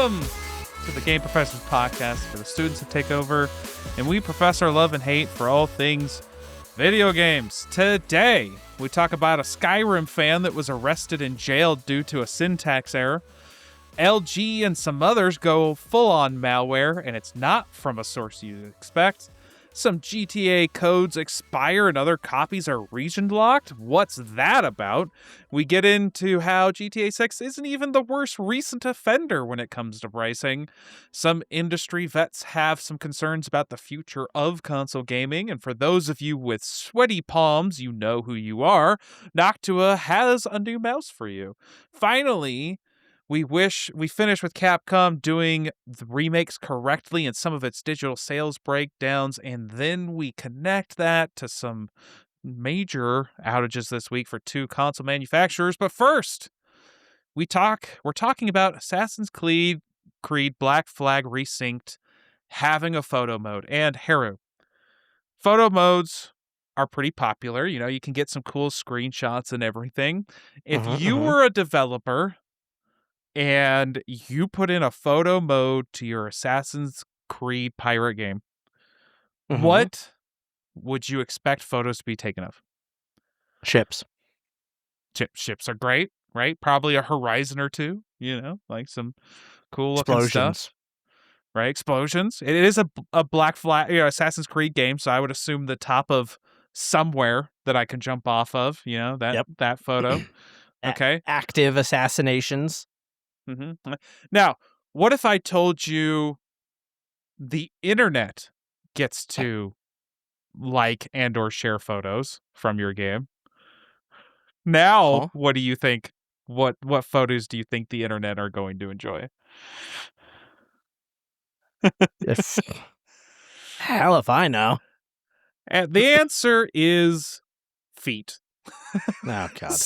Welcome to the Game Professors Podcast for the students that take over, and we profess our love and hate for all things video games. Today, we talk about a Skyrim fan that was arrested and jailed due to a syntax error. LG and some others go full-on malware, and it's not from a source you'd expect. Some GTA codes expire and other copies are region locked. What's that about? We get into how GTA 6 isn't even the worst recent offender when it comes to pricing. Some industry vets have some concerns about the future of console gaming, and for those of you with sweaty palms, you know who you are. Noctua has a new mouse for you. Finally, we finish with Capcom doing the remakes correctly and some of its digital sales breakdowns, and then we connect that to some major outages this week for two console manufacturers. But first, we're talking about Assassin's Creed Black Flag Resynced having a photo mode. And Heru, photo modes are pretty popular. You know, you can get some cool screenshots and everything. If you were a developer and you put in a photo mode to your Assassin's Creed pirate game, what would you expect photos to be taken of? Ships. Ships are great, right? Probably a horizon or two, you know, like some cool looking stuff. Right? Explosions. It is a Black Flag, Assassin's Creed game, so I would assume the top of somewhere that I can jump off of, that photo. Okay. Active assassinations. Mm-hmm. Now, what if I told you the internet gets to like and or share photos from your game? Now, what do you think? What photos do you think the internet are going to enjoy? Hell if I know. And the answer is feet. Oh, God.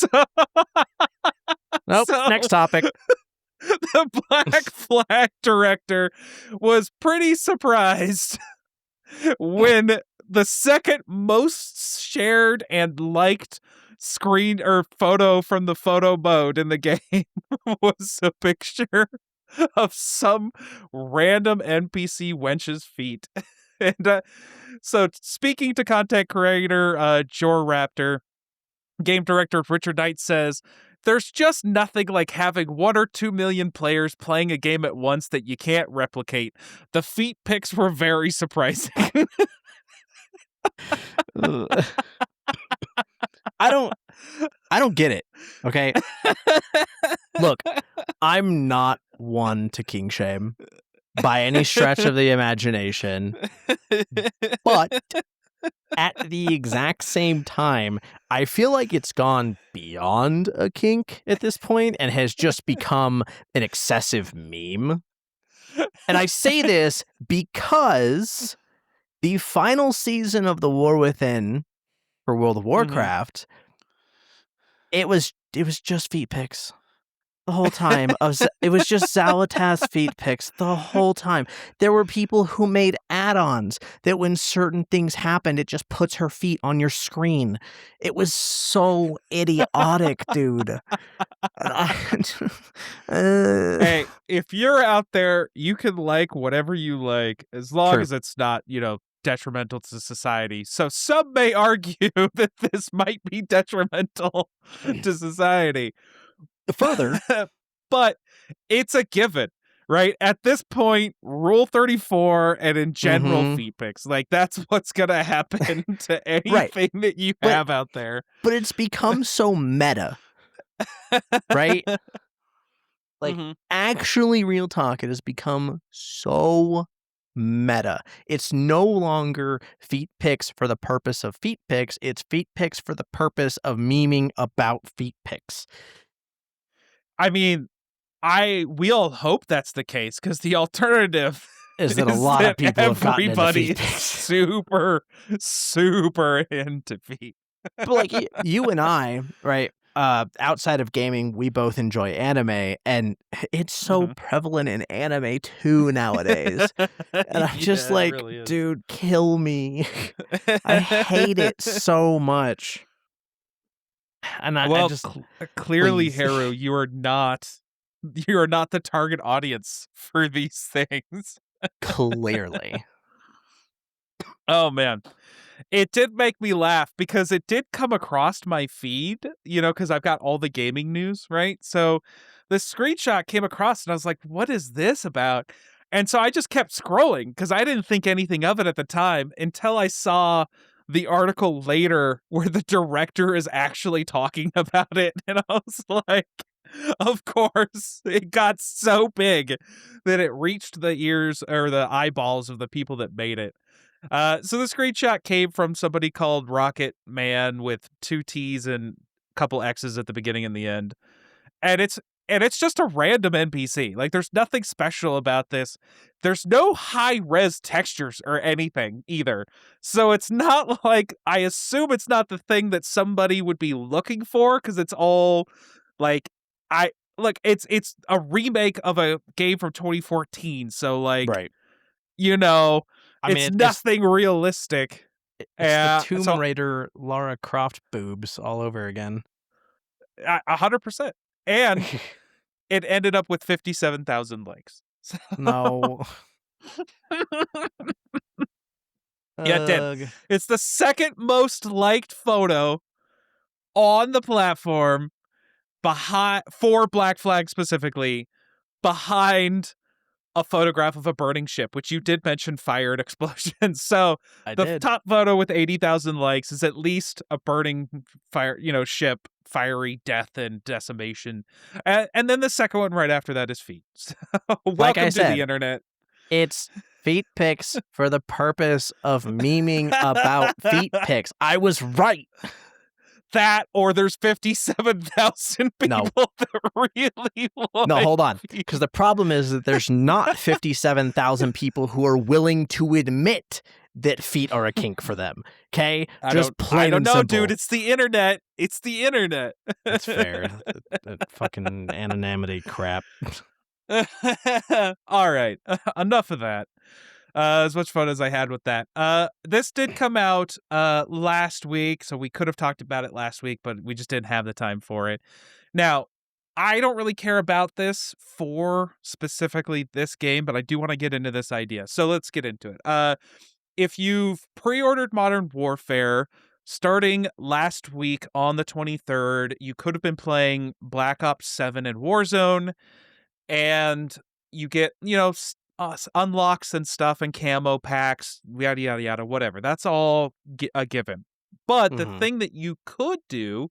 Nope. Next topic. The Black Flag director was pretty surprised when the second most shared and liked screen or photo from the photo mode in the game was a picture of some random NPC wench's feet. And so speaking to content creator Jor Raptor, game director Richard Knight says, "There's just nothing like having 1 or 2 million players playing a game at once that you can't replicate. The feet pics were very surprising." I don't get it. Okay. Look, I'm not one to king shame by any stretch of the imagination. But at the exact same time, I feel like it's gone beyond a kink at this point and has just become an excessive meme. And I say this because the final season of The War Within for World of Warcraft, it was just feet pics. The whole time. It was just Zalatath's feet pics the whole time. There were people who made add-ons that when certain things happened, it just puts her feet on your screen. It was so idiotic, dude. Hey, if you're out there, you can like whatever you like, as long as it's not, detrimental to society. So some may argue that this might be detrimental to society. Further, but it's a given, right? At this point, Rule 34 and in general feet pics, like that's what's gonna happen to anything that you have out there. But it's become so meta, right? Like actually, real talk, it has become so meta. It's no longer feet pics for the purpose of feet pics. It's feet pics for the purpose of memeing about feet pics. I mean, we all hope that's the case, because the alternative is that a lot of people have gotten into feet pics. super, super into feet. But like you and I, right? Outside of gaming, we both enjoy anime, and it's so prevalent in anime too nowadays. And I'm just like, really dude, kill me. I hate it so much. And clearly, Heru, you are not You're not the target audience for these things. Clearly. Oh man. It did make me laugh because it did come across my feed, because I've got all the gaming news, right? So the screenshot came across and I was like, what is this about? And so I just kept scrolling because I didn't think anything of it at the time until I saw the article later where the director is actually talking about it. And I was like, of course, it got so big that it reached the ears or the eyeballs of the people that made it. So the screenshot came from somebody called Rocket Man with 2 T's and a couple X's at the beginning and the end. And it's just a random NPC. Like there's nothing special about this. There's no high res textures or anything either. So it's not like, I assume it's not the thing that somebody would be looking for because it's all like it's a remake of a game from 2014. So Right. I it's mean, nothing realistic. it's the Tomb So Raider Lara Croft boobs all over again. 100%. And it ended up with 57,000 likes. So No. yeah, it did. It's the second most liked photo on the platform for Black Flag specifically, behind a photograph of a burning ship, which you did mention fire and explosions. So I the did. top photo with 80,000 likes is at least a burning fire, ship, fiery death and decimation. And then the second one right after that is feet. So welcome to the internet. It's feet pics for the purpose of memeing about feet pics. I was right. That, or there's 57,000 people that really like No, hold on. feet. Because the problem is that there's not 57,000 people who are willing to admit that feet are a kink for them. Okay? I don't know, simple. dude. It's the internet. It's the internet. That's fair. that fucking anonymity crap. All right. Enough of that. As much fun as I had with that. This did come out last week, so we could have talked about it last week, but we just didn't have the time for it. Now, I don't really care about this for specifically this game, but I do want to get into this idea. So let's get into it. If you've pre-ordered Modern Warfare starting last week on the 23rd, you could have been playing Black Ops 7 and Warzone, and you get, unlocks and stuff and camo packs, yada, yada, yada, whatever. That's all a given. But the thing that you could do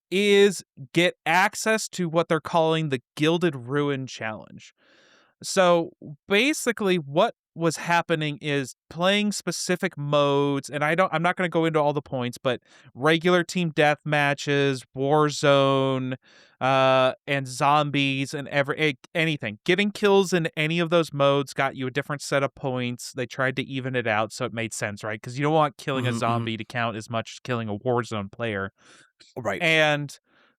is get access to what they're calling the Gilded Ruin Challenge. So basically what was happening is playing specific modes, and I'm not going to go into all the points, but regular team death matches, Warzone, and zombies, and anything. Getting kills in any of those modes got you a different set of points. They tried to even it out, so it made sense, right? Because you don't want killing a zombie to count as much as killing a Warzone player. Right. And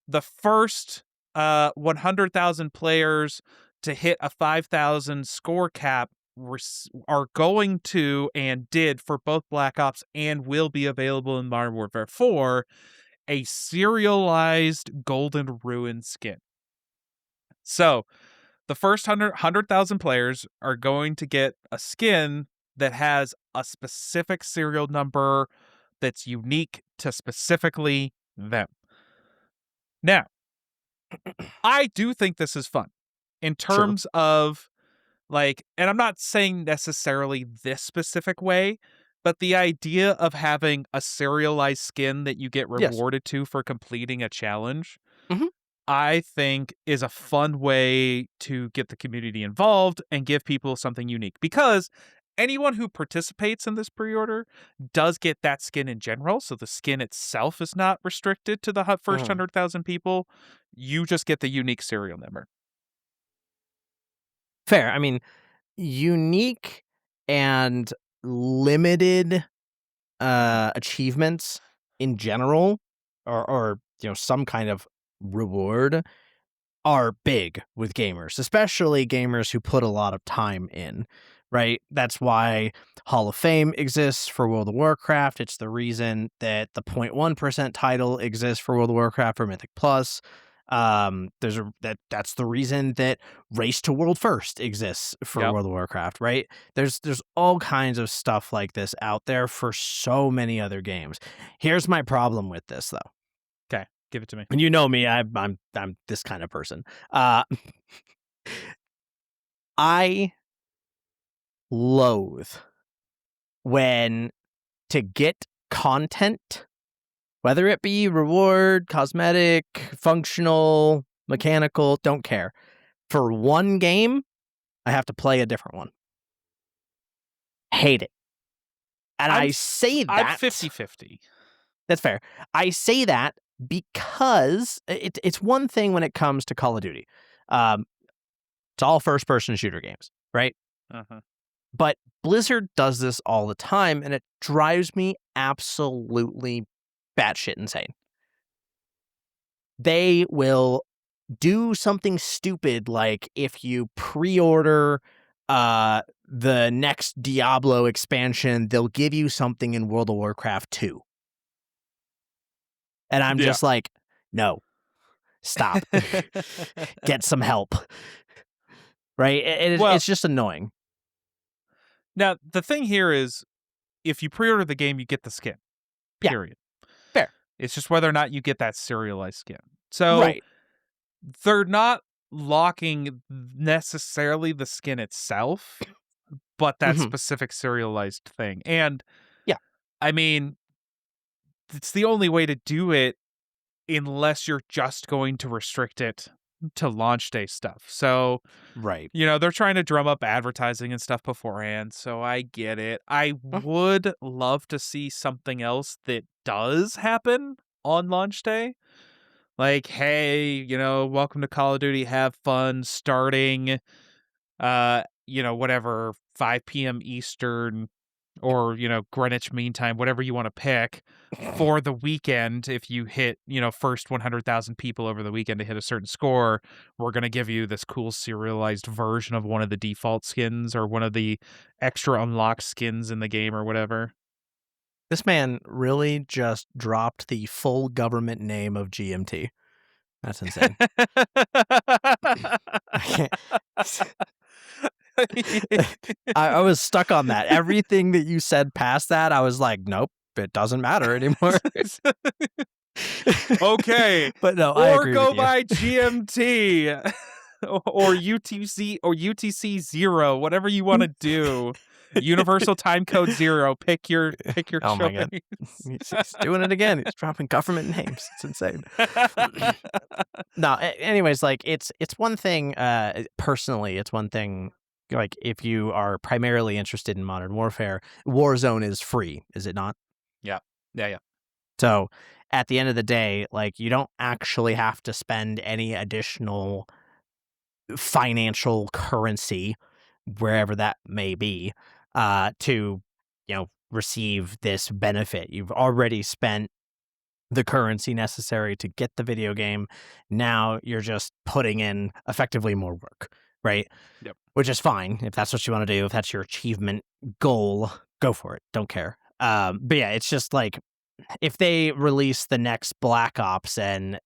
the first 100,000 players to hit a 5,000 score cap are going to and did for both Black Ops and will be available in Modern Warfare 4 a serialized Golden Ruin skin. So the first 100,000 players are going to get a skin that has a specific serial number that's unique to specifically them. Now, I do think this is fun in terms of and I'm not saying necessarily this specific way, but the idea of having a serialized skin that you get rewarded to for completing a challenge, I think is a fun way to get the community involved and give people something unique, because anyone who participates in this pre-order does get that skin in general. So the skin itself is not restricted to the first 100,000 people. You just get the unique serial number. Fair. I mean, unique and limited achievements in general, or some kind of reward, are big with gamers, especially gamers who put a lot of time in, right? That's why Hall of Fame exists for World of Warcraft. It's the reason that the 0.1% title exists for World of Warcraft or Mythic Plus. That's the reason that Race to World First exists for Yep. World of Warcraft, right? There's all kinds of stuff like this out there for so many other games. Here's my problem with this though. Okay, give it to me. And you know me, I'm this kind of person. I loathe when to get content, whether it be reward, cosmetic, functional, mechanical, don't care. For one game, I have to play a different one. Hate it. And I say that. I'm 50-50. That's fair. I say that because it's one thing when it comes to Call of Duty. It's all first-person shooter games, right? Uh-huh. But Blizzard does this all the time, and it drives me absolutely batshit insane. They will do something stupid like if you pre-order the next Diablo expansion, they'll give you something in World of Warcraft 2. And I'm just like, no, stop. Get some help. Right? It's just annoying. Now, the thing here is, if you pre-order the game, you get the skin. Period. Yeah, fair. It's just whether or not you get that serialized skin. So right. They're not locking necessarily the skin itself, but that specific serialized thing. And yeah, I mean, it's the only way to do it unless you're just going to restrict it to launch day stuff. So, right. They're trying to drum up advertising and stuff beforehand. So I get it. I would love to see something else that does happen on launch day. Like, hey, welcome to Call of Duty. Have fun starting, whatever, 5 p.m. Eastern or, Greenwich Mean Time, whatever you want to pick for the weekend. If you hit, first 100,000 people over the weekend to hit a certain score, we're going to give you this cool serialized version of one of the default skins or one of the extra unlocked skins in the game or whatever. This man really just dropped the full government name of GMT. That's insane. I was stuck on that. Everything that you said past that, I was like, nope, it doesn't matter anymore. Okay. But no, I agree go with you. by GMT or UTC or UTC 0, whatever you want to do. Universal Time Code 0. Pick your oh choice. My God. He's doing it again. He's dropping government names. It's insane. No, anyways, like it's one thing, personally, it's one thing, like if you are primarily interested in Modern Warfare, Warzone is free, is it not? Yeah. So at the end of the day, like you don't actually have to spend any additional financial currency, wherever that may be, to, receive this benefit. You've already spent the currency necessary to get the video game. Now you're just putting in effectively more work, right? Yep. Which is fine if that's what you want to do. If that's your achievement goal, go for it. Don't care. But yeah, it's just like if they release the next Black Ops and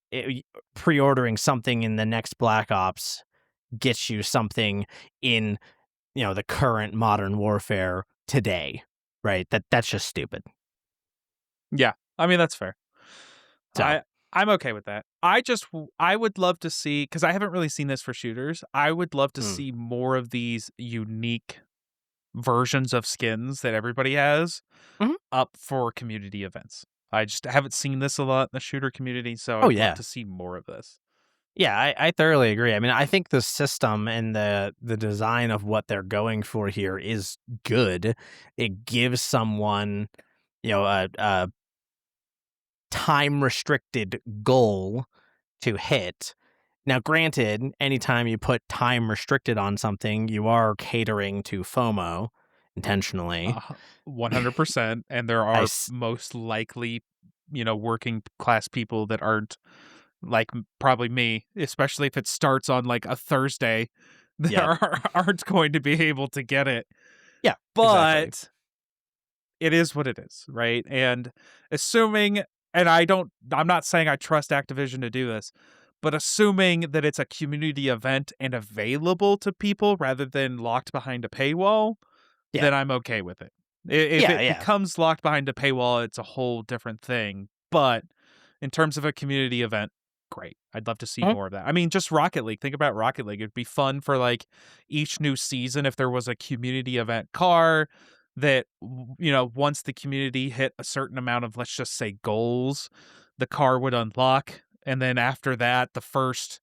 pre-ordering something in the next Black Ops gets you something in, the current Modern Warfare today, right? That's just stupid. Yeah, I mean that's fair. So. I'm okay with that. I would love to see, because I haven't really seen this for shooters. I would love to see more of these unique versions of skins that everybody has up for community events. I just haven't seen this a lot in the shooter community, so I'd love to see more of this. Yeah, I thoroughly agree. I mean, I think the system and the design of what they're going for here is good. It gives someone, a time-restricted goal to hit. Now, granted, anytime you put time restricted on something, you are catering to FOMO intentionally. 100%. And there are most likely, working class people that aren't, like probably me, especially if it starts on like a Thursday, that aren't going to be able to get it. Yeah, but exactly. It is what it is, right? And assuming, and I'm not saying I trust Activision to do this, but assuming that it's a community event and available to people rather than locked behind a paywall, Yeah. then I'm okay with it. If Yeah, it yeah. becomes locked behind a paywall, it's a whole different thing. But in terms of a community event, great. I'd love to see Mhm. more of that. I mean, just Rocket League. Think about Rocket League. It'd be fun for like each new season if there was a community event car that, once the community hit a certain amount of, let's just say, goals, the car would unlock. And then after that, the first,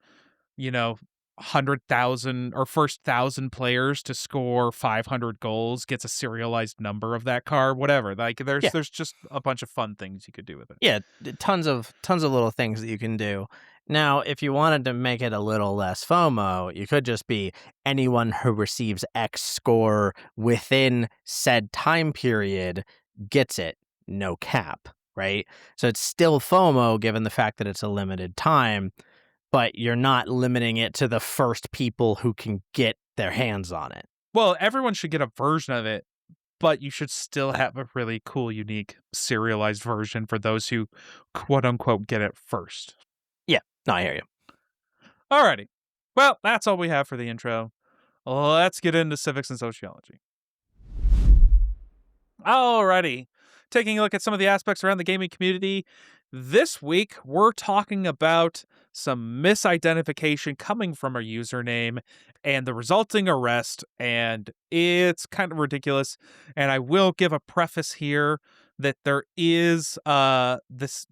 100,000 or first 1,000 players to score 500 goals gets a serialized number of that car, whatever. Like Yeah. there's just a bunch of fun things you could do with it. Yeah, tons of little things that you can do. Now, if you wanted to make it a little less FOMO, you could just be anyone who receives X score within said time period gets it, no cap, right? So it's still FOMO given the fact that it's a limited time, but you're not limiting it to the first people who can get their hands on it. Well, everyone should get a version of it, but you should still have a really cool, unique, serialized version for those who quote unquote get it first. Yeah, no, I hear you. Alrighty. Well, that's all we have for the intro. Let's get into civics and sociology. Alrighty. Taking a look at some of the aspects around the gaming community. This week, we're talking about some misidentification coming from a username and the resulting arrest, and it's kind of ridiculous. And I will give a preface here that there is this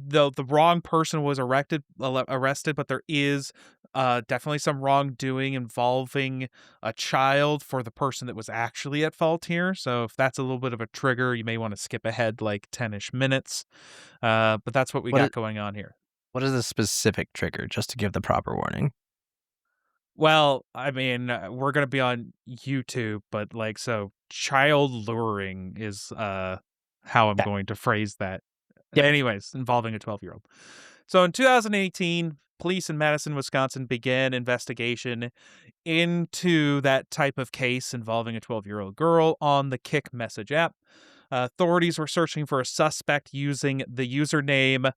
the wrong person was arrested, but there is definitely some wrongdoing involving a child for the person that was actually at fault here. So if that's a little bit of a trigger, you may want to skip ahead like 10-ish minutes. But that's what we got going on here. What is the specific trigger, just to give the proper warning? Well, I mean, we're going to be on YouTube, but like, so child luring is how I'm Yeah. going to phrase that. Yep. Anyways, involving a 12-year-old. So in 2018, police in Madison, Wisconsin began investigation into that type of case involving a 12-year-old girl on the Kick message app. Authorities were searching for a suspect using the username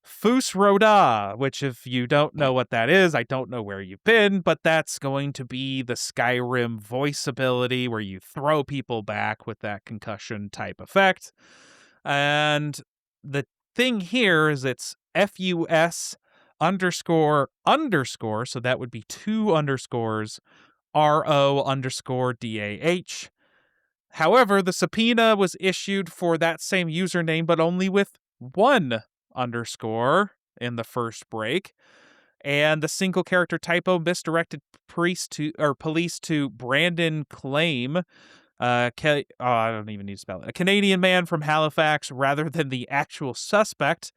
Fusroda, which if you don't know what that is, I don't know where you've been, but that's going to be the Skyrim voice ability where you throw people back with that concussion type effect. And the thing here is it's FUS underscore underscore, so that would be 2 underscores, RO underscore DAH. However, the subpoena was issued for that same username, but only with 1 underscore in the first break. And the single character typo misdirected police to Brandon Claim, I don't even need to spell it, a Canadian man from Halifax, rather than the actual suspect.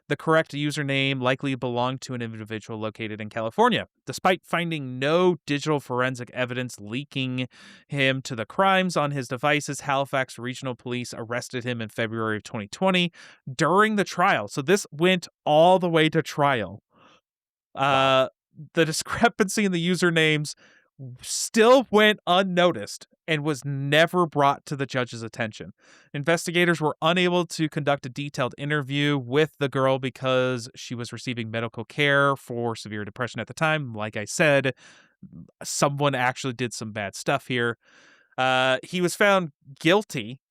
The correct username likely belonged to an individual located in California. Despite finding no digital forensic evidence linking him to the crimes on his devices, Halifax Regional Police arrested him in February of 2020 during the trial. So this went all the way to trial. Wow. The discrepancy in the usernames still went unnoticed and was never brought to the judge's attention. Investigators were unable to conduct a detailed interview with the girl because she was receiving medical care for severe depression at the time. Like I said, someone actually did some bad stuff here. He was found guilty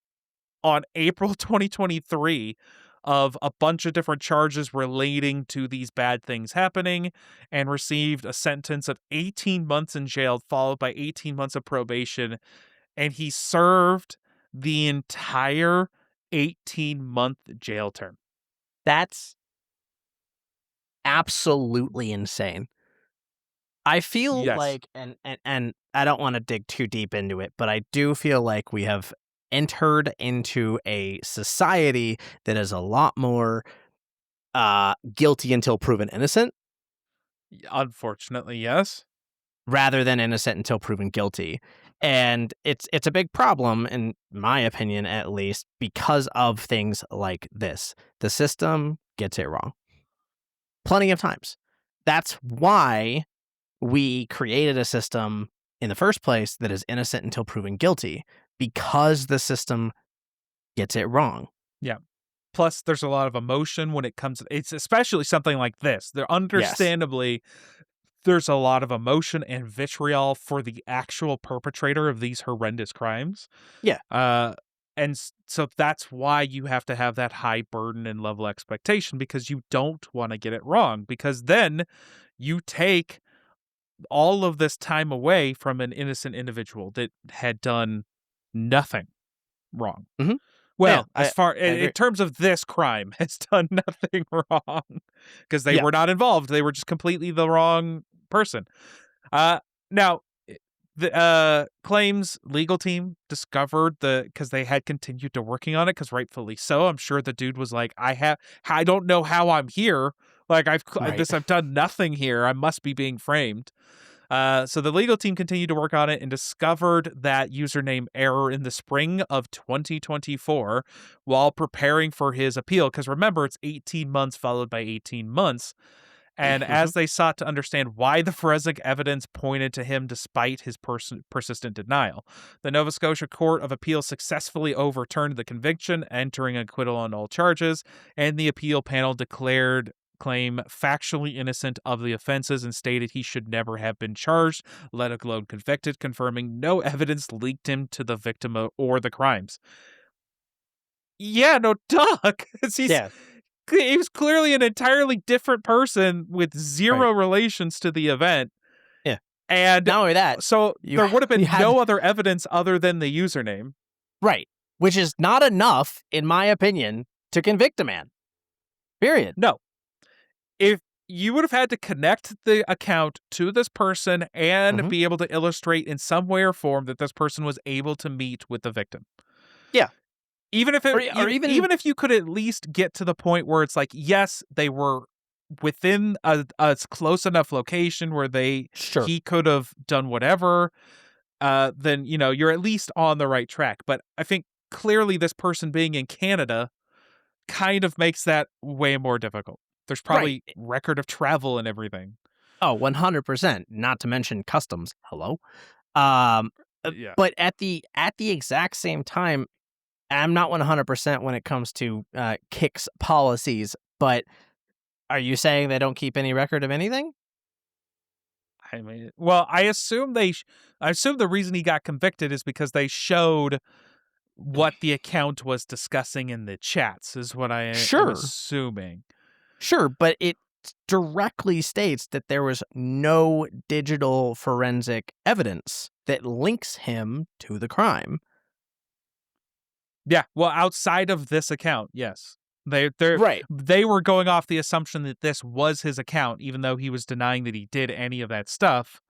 on April 2023 of a bunch of different charges relating to these bad things happening, and received a sentence of 18 months in jail, followed by 18 months of probation. And he served the entire 18-month jail term. That's absolutely insane. I feel Yes. like, and I don't want to dig too deep into it, but I do feel like we have entered into a society that is a lot more guilty until proven innocent, Unfortunately, yes. rather than innocent until proven guilty. And it's a big problem, in my opinion, at least, because of things like this. The system gets it wrong plenty of times. That's why we created a system in the first place that is innocent until proven guilty, because the system gets it wrong. Yeah. Plus, there's a lot of emotion when it comes. It's especially something like this. There, understandably, there's a lot of emotion and vitriol for the actual perpetrator of these horrendous crimes. Yeah. So that's why you have to have that high burden and level expectation, because you don't want to get it wrong, because then you take all of this time away from an innocent individual that had done nothing wrong. Mhm. Well, Yeah, I in agree. terms of this crime, has done nothing wrong, because they Yeah. were not involved. They were just completely the wrong person. Now, the claims legal team discovered because they had continued to working on it, because rightfully so. I'm sure the dude was like, I don't know how I'm here. Like I've Right. done nothing here. I must be being framed. So the legal team continued to work on it and discovered that username error in the spring of 2024 while preparing for his appeal. Because remember, it's 18 months followed by 18 months. And Mhm. as they sought to understand why the forensic evidence pointed to him despite his persistent denial, the Nova Scotia Court of Appeal successfully overturned the conviction, entering acquittal on all charges, and the appeal panel declared claim factually innocent of the offenses and stated he should never have been charged, let alone convicted, confirming no evidence linked him to the victim or the crimes. Yeah, no, duh, 'cause Yeah. he was clearly an entirely different person with Right. zero relations to the event. Yeah. And Not only that, so you there would have you been had no other evidence other than the username. right, which is not enough, in my opinion, to convict a man. Period. No. If you would have had to connect the account to this person and Mhm. be able to illustrate in some way or form that this person was able to meet with the victim. Yeah. Even if Or even even if you could at least get to the point where it's like, yes, they were within a close enough location where sure. he could have done whatever, then you're at least on the right track. But I think clearly this person being in Canada kind of makes that way more difficult. There's Right. probably record of travel and everything. Oh, 100%, not to mention customs. Hello? Um, Yeah. but at the exact same time, I'm not 100% when it comes to, Kick's policies, but are you saying they don't keep any record of anything? I mean, well, I assume the reason he got convicted is because they showed what the account was discussing in the chats, is what I am Sure. assuming. Sure, but it directly states that there was no digital forensic evidence that links him to the crime. Yeah, well, outside of this account, yes. Right. They were going off the assumption that this was his account, even though he was denying that he did any of that stuff.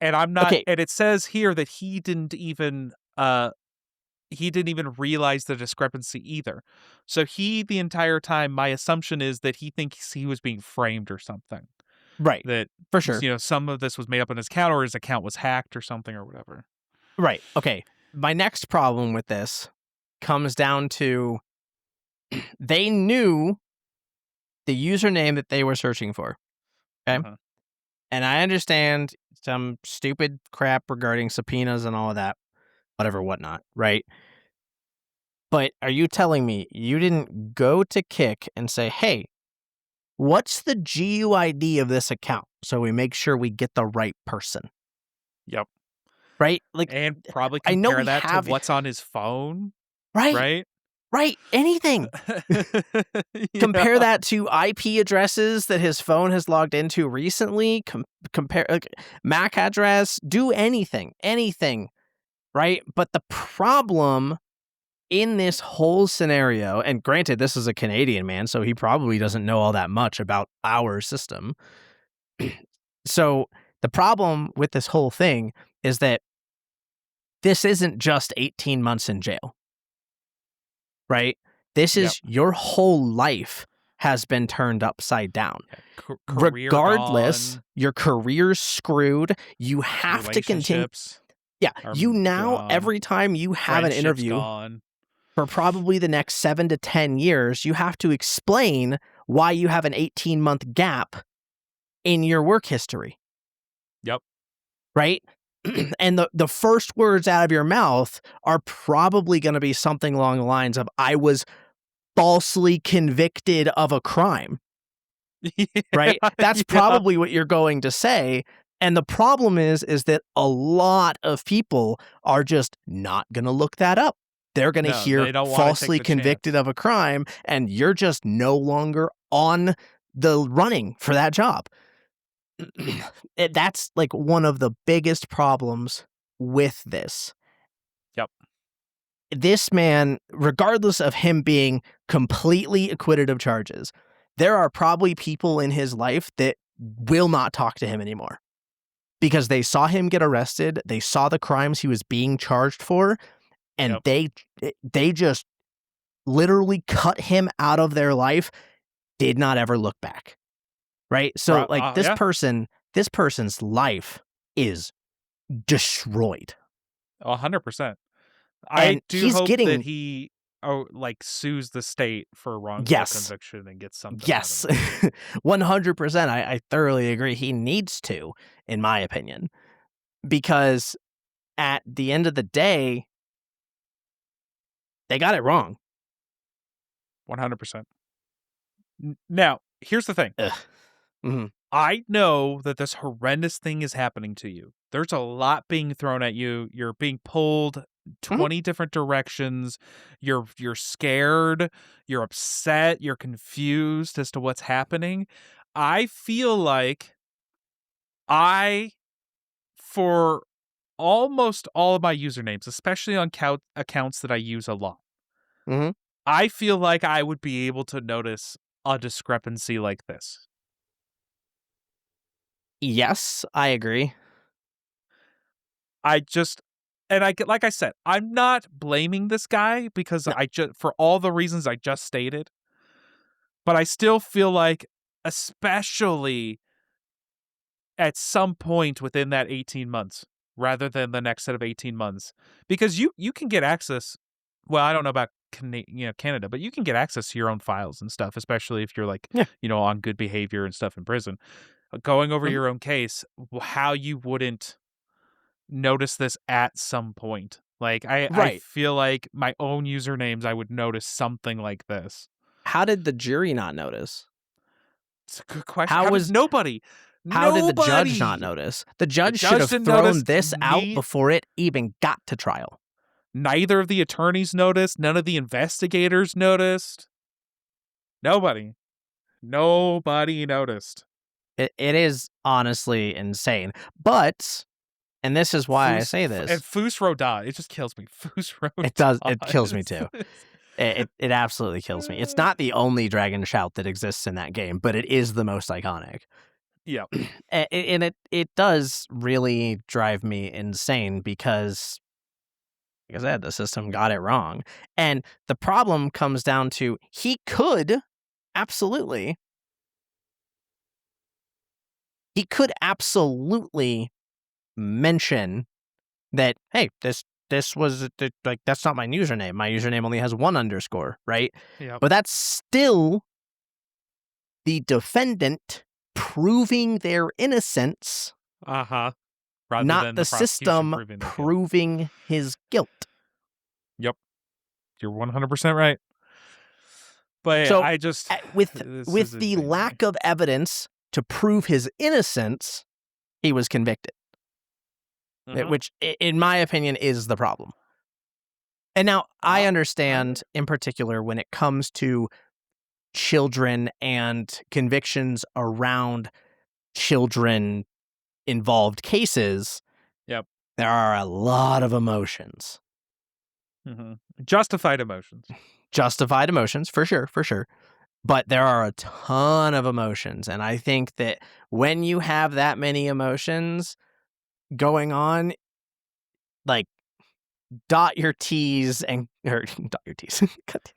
And I'm not Okay, and it says here that he didn't even realize the discrepancy either. So the entire time, my assumption is that he thinks he was being framed or something. right. That, For sure. some of this was made up on his account, or his account was hacked or something or whatever. Right. Okay. My next problem with this comes down to they knew the username that they were searching for. Okay. Uh-huh. And I understand some stupid crap regarding subpoenas and all of that, whatever, whatnot. Right. But are you telling me you didn't go to Kick and say, hey, what's the GUID of this account so we make sure we get the right person? Yep. Right? Like, And probably I know compare we that to have what's on his phone, right, right? right, anything. Yeah. Compare that to IP addresses that his phone has logged into recently. Compare MAC address. Do anything, right? But the problem in this whole scenario, and granted, this is a Canadian man, so he probably doesn't know all that much about our system. So the problem with this whole thing is that this isn't just 18 months in jail, right? This Yep. is your whole life has been turned upside down. Career Regardless, gone, your career's screwed. You have to continue. relationships Yeah, are you now, gone, every time you have an friendships interview gone. for probably the next 7 to 10 years, you have to explain why you have an 18-month gap in your work history. Yep. Right? And the first words out of your mouth are probably going to be something along the lines of, I was falsely convicted of a crime, right? That's probably what you're going to say. And the problem is that a lot of people are just not going to look that up. They're going to hear they don't wanna falsely take the convicted chance. of a crime, and you're just no longer on the running for that job. That's like one of the biggest problems with this. Yep. This man, regardless of him being completely acquitted of charges, there are probably people in his life that will not talk to him anymore because they saw him get arrested, they saw the crimes he was being charged for, and they just literally cut him out of their life, did not ever look back. Right? So like this person's life is destroyed. 100%. I And do he's hope getting that he sues the state for wrongful conviction and gets something out Yes. of it. 100%. I thoroughly agree. He needs to, in my opinion, because at the end of the day, they got it wrong. 100%. Now, here's the thing. Mm-hmm. I know that this horrendous thing is happening to you. There's a lot being thrown at you. You're being pulled 20 different directions. You're scared. You're upset. You're confused as to what's happening. I feel like for almost all of my usernames, especially on accounts that I use a lot, I feel like I would be able to notice a discrepancy like this. Yes, I agree. Like I said, I'm not blaming this guy because No. for all the reasons I just stated, but I still feel like, especially at some point within that 18 months, rather than the next set of 18 months, because you can get access. Well, I don't know about Canada, but you can get access to your own files and stuff, especially if you're on good behavior and stuff in prison. Going over your own case, how you wouldn't notice this at some point. Like I feel like my own usernames, I would notice something like this. How did the jury not notice? It's a good question. How did nobody? How did the judge not notice? The judge should have thrown this out before it even got to trial. Neither of the attorneys noticed. None of the investigators noticed. Nobody noticed. It is honestly insane. But, and this is why I say this. And Fus Roda, it just kills me. Fus Roda. It does. It kills me too. It absolutely kills me. It's not the only dragon shout that exists in that game, but it is the most iconic. Yeah. And it does really drive me insane because, like I said, the system got it wrong. And the problem comes down to he could absolutely mention that, hey, this was like, that's not my username. My username only has 1 underscore, right? Yeah. But that's still the defendant proving their innocence. Rather not than the system proving his guilt. Yep. You're 100% right. But so I just with the lack of evidence to prove his innocence, he was convicted. Which, in my opinion, is the problem. And now I understand, in particular, when it comes to children and convictions around children-involved cases, yep, there are a lot of emotions. Justified emotions. Justified emotions, for sure. But there are a ton of emotions. And I think that when you have that many emotions going on, like, dot your T's.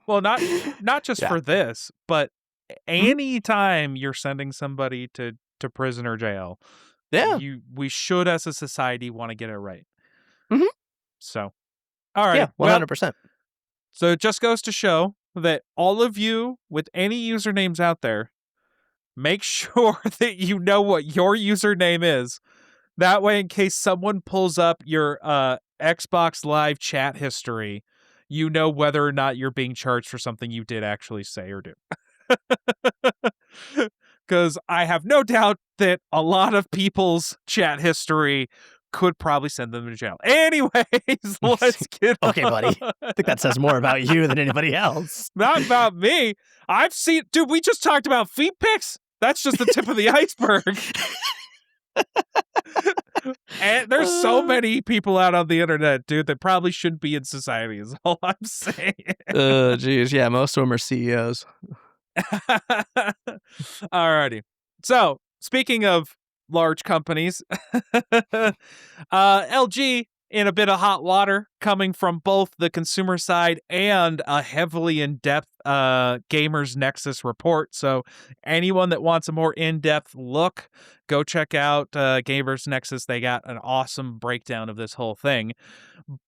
Well, not just for this, but anytime you're sending somebody to prison or jail, we should, as a society, want to get it right. So, all right. Yeah, 100%. Well, so it just goes to show that all of you with any usernames out there, make sure that you know what your username is. That way, in case someone pulls up your Xbox Live chat history, you know whether or not you're being charged for something you did actually say or do. Because I have no doubt that a lot of people's chat history could probably send them to jail. Anyways, let's get Okay, buddy. I think that says more about you than anybody else. Not about me. I've seen, dude, we just talked about feet pics. That's just the tip of the iceberg. And there's so many people out on the internet, dude, that probably shouldn't be in society is all I'm saying. Geez. Yeah, most of them are CEOs. Alrighty. So, speaking of large companies, LG in a bit of hot water coming from both the consumer side and a heavily in-depth Gamers Nexus report. So anyone that wants a more in-depth look, go check out Gamers Nexus. They got an awesome breakdown of this whole thing.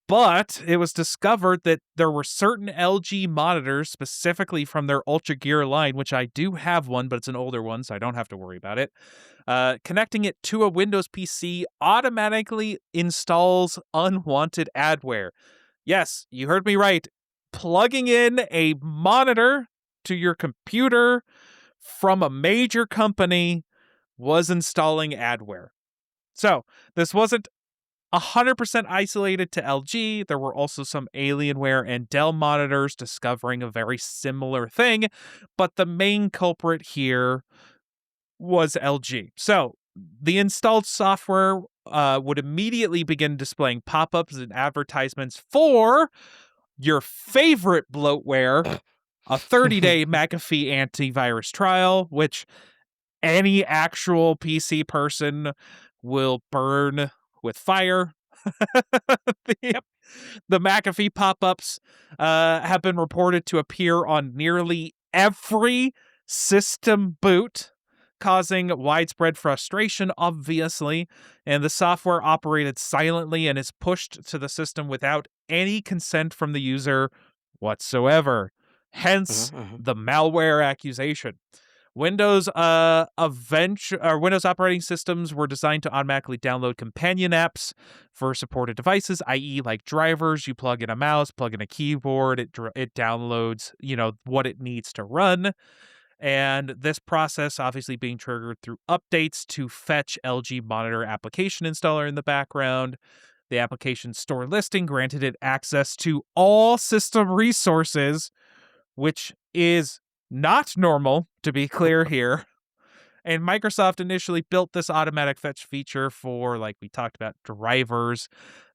But it was discovered that there were certain LG monitors, specifically from their Ultra Gear line, which I do have one, but it's an older one, so I don't have to worry about it. Connecting it to a Windows PC automatically installs unwanted adware. Yes, you heard me right. Plugging in a monitor to your computer from a major company was installing adware. So this wasn't 100% isolated to LG. There were also some Alienware and Dell monitors discovering a very similar thing, but the main culprit here was LG. So the installed software would immediately begin displaying pop-ups and advertisements for your favorite bloatware, a 30-day McAfee antivirus trial, which any actual PC person will burn with fire. Yep. The McAfee pop-ups have been reported to appear on nearly every system boot, causing widespread frustration, obviously, and the software operated silently and is pushed to the system without any consent from the user whatsoever. Hence, the malware accusation. Windows Windows operating systems were designed to automatically download companion apps for supported devices, i.e. like drivers. You plug in a mouse, plug in a keyboard, it downloads, what it needs to run. And this process obviously being triggered through updates to fetch LG Monitor application installer in the background. The application store listing granted it access to all system resources, which is not normal, to be clear here. And Microsoft initially built this automatic fetch feature for, like we talked about, drivers.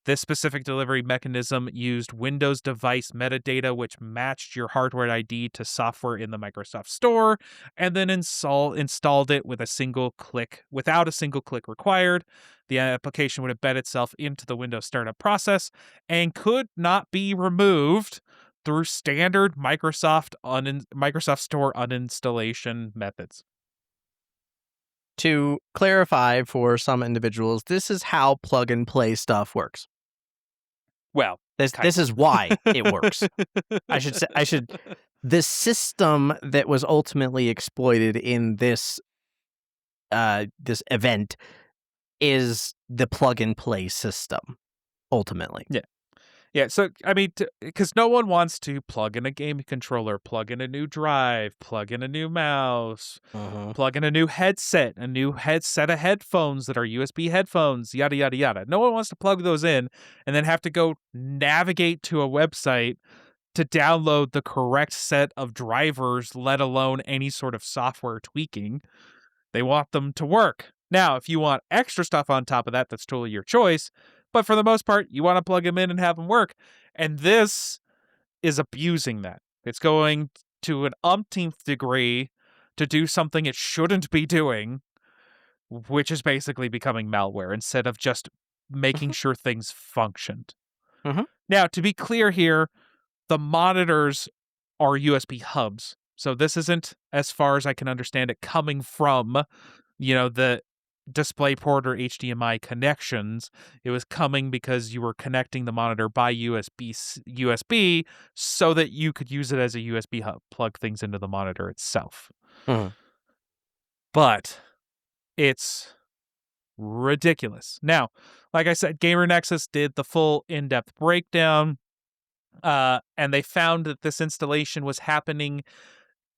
This specific delivery mechanism used Windows device metadata, which matched your hardware ID to software in the Microsoft Store, and then installed it with a single click, without a single click required. The application would embed itself into the Windows startup process and could not be removed through standard Microsoft Store uninstallation methods. To clarify for some individuals, this is how plug and play stuff works. Well, this is why it works. I should the system that was ultimately exploited in this event is the plug and play system ultimately. Yeah, so, I mean, because no one wants to plug in a game controller, plug in a new drive, plug in a new mouse, plug in a new headset, set of headphones that are USB headphones, yada, yada, yada. No one wants to plug those in and then have to go navigate to a website to download the correct set of drivers, let alone any sort of software tweaking. They want them to work. Now, if you want extra stuff on top of that, that's totally your choice. But for the most part, you want to plug them in and have them work. And this is abusing that. It's going to an umpteenth degree to do something it shouldn't be doing, which is basically becoming malware instead of just making sure things functioned. Now, to be clear here, the monitors are USB hubs. So this isn't, as far as I can understand it, coming from, the DisplayPort or HDMI connections. It was coming because you were connecting the monitor by USB so that you could use it as a USB hub, plug things into the monitor itself. But it's ridiculous. Now, like I said, Gamer Nexus did the full in-depth breakdown. And they found that this installation was happening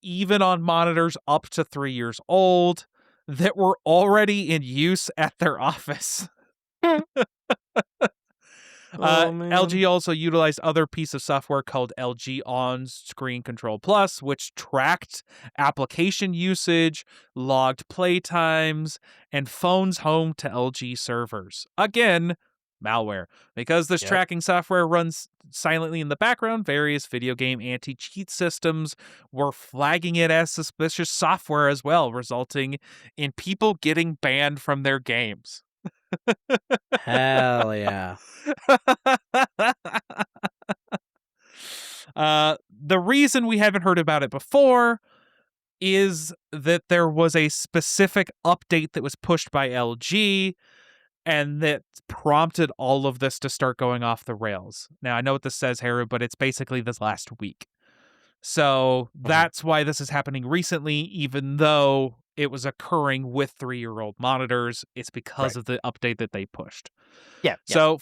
even on monitors up to 3 years old that were already in use at their office. Oh, man. LG also utilized other piece of software called LG On Screen Control Plus, which tracked application usage, logged play times, and phones home to LG servers. Again, malware. Because this Yep. tracking software runs silently in the background, various video game anti-cheat systems were flagging it as suspicious software as well, resulting in people getting banned from their games. Hell yeah. The reason we haven't heard about it before is that there was a specific update that was pushed by LG and that prompted all of this to start going off the rails. Now, I know what this says, Heru, but it's basically this last week. So that's why this is happening recently, even though it was occurring with 3-year-old monitors. It's because of the update that they pushed. Yeah. So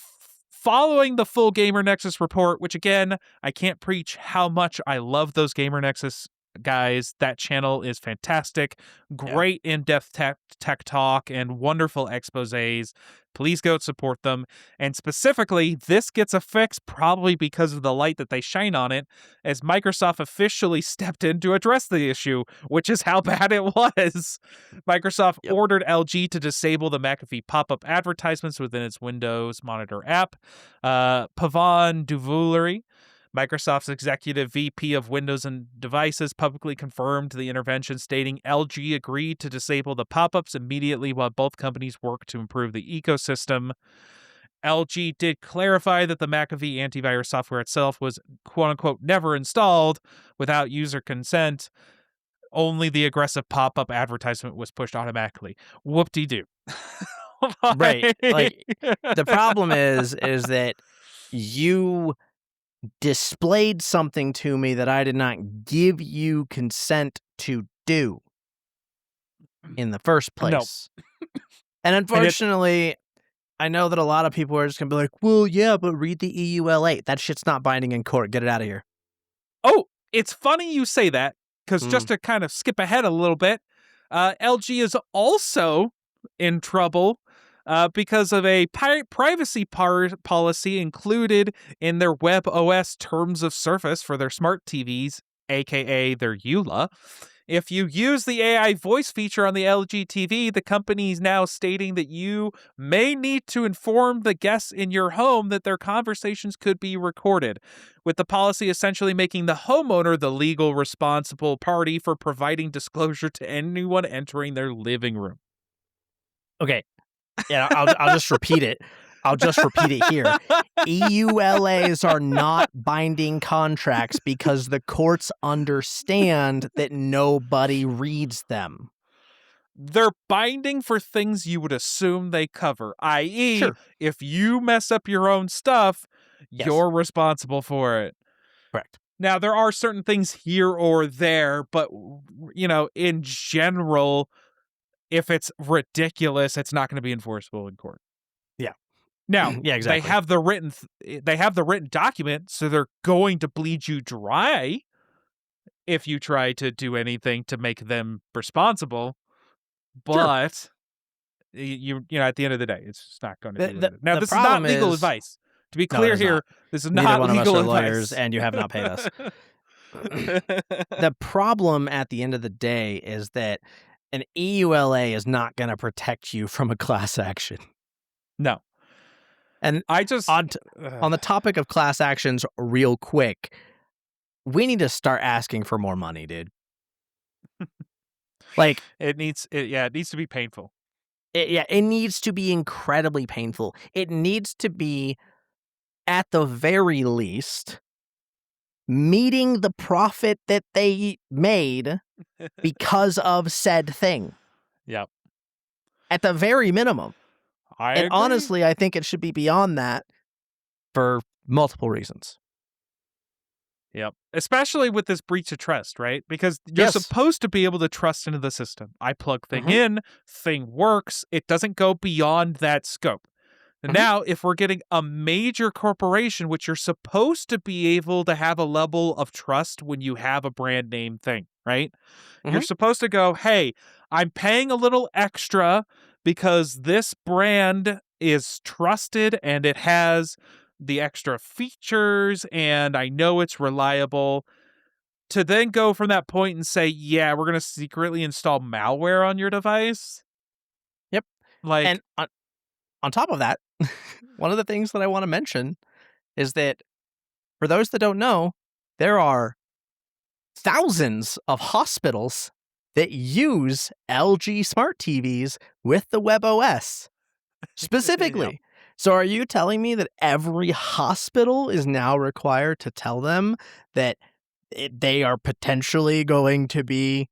following the full Gamer Nexus report, which again, I can't preach how much I love those Gamer Nexus guys. That channel is fantastic. Great in-depth tech talk and wonderful exposés. Please go support them. And specifically, this gets a fix probably because of the light that they shine on it, as Microsoft officially stepped in to address the issue, which is how bad it was. Microsoft ordered LG to disable the McAfee pop-up advertisements within its Windows Monitor app. Pavan Duvuluri, Microsoft's executive VP of Windows and Devices, publicly confirmed the intervention, stating LG agreed to disable the pop-ups immediately while both companies work to improve the ecosystem. LG did clarify that the McAfee antivirus software itself was quote-unquote never installed without user consent. Only the aggressive pop-up advertisement was pushed automatically. Whoop-de-doo. Right. Like, the problem is that you displayed something to me that I did not give you consent to do in the first place. No. And unfortunately, I know that a lot of people are just going to be like, well, yeah, but read the EULA. That shit's not binding in court. Get it out of here. Oh, it's funny you say that, because just to kind of skip ahead a little bit, LG is also in trouble because of a privacy policy included in their Web OS terms of service for their smart TVs, aka their EULA. If you use the AI voice feature on the LG TV, the company is now stating that you may need to inform the guests in your home that their conversations could be recorded, with the policy essentially making the homeowner the legal responsible party for providing disclosure to anyone entering their living room. Okay. Yeah, I'll just repeat it. I'll just repeat it here. EULAs are not binding contracts because the courts understand that nobody reads them. They're binding for things you would assume they cover, i.e., if you mess up your own stuff, you're responsible for it. Correct. Now, there are certain things here or there, but, you know, in general, if it's ridiculous, it's not going to be enforceable in court. Yeah. Now, yeah, exactly. they have the written document, so they're going to bleed you dry if you try to do anything to make them responsible. But you know, at the end of the day, it's just not going to be. Now, this is not legal advice. To be clear here, this is not legal advice. Lawyers, and you have not paid us. The problem at the end of the day is that an EULA is not going to protect you from a class action. No. And I just on the topic of class actions, real quick, we need to start asking for more money, dude. Like it needs to be painful. It needs to be incredibly painful. It needs to be, at the very least, meeting the profit that they made because of said thing. Yep. At the very minimum. I agree. Honestly, I think it should be beyond that for multiple reasons. Yep. Especially with this breach of trust, right? Because you're supposed to be able to trust into the system. I plug thing in, thing works. It doesn't go beyond that scope. And now, if we're getting a major corporation, which you're supposed to be able to have a level of trust when you have a brand name thing, right? You're supposed to go, hey, I'm paying a little extra because this brand is trusted and it has the extra features and I know it's reliable. To then go from that point and say, yeah, we're going to secretly install malware on your device. Yep. Like, And on top of that, one of the things that I want to mention is that for those that don't know, there are thousands of hospitals that use LG smart TVs with the WebOS specifically. Yep. So are you telling me that every hospital is now required to tell them that they are potentially going to be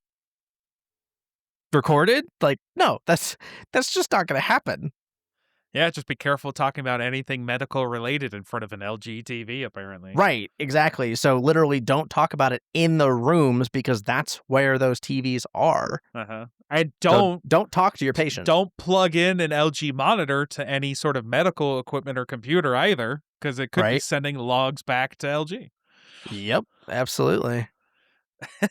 recorded? Like, no, that's just not going to happen. Yeah, just be careful talking about anything medical related in front of an LG TV, apparently. Right, exactly. So literally don't talk about it in the rooms because that's where those TVs are. And don't talk to your patient. Don't plug in an LG monitor to any sort of medical equipment or computer either, because it could be sending logs back to LG. Yep, absolutely.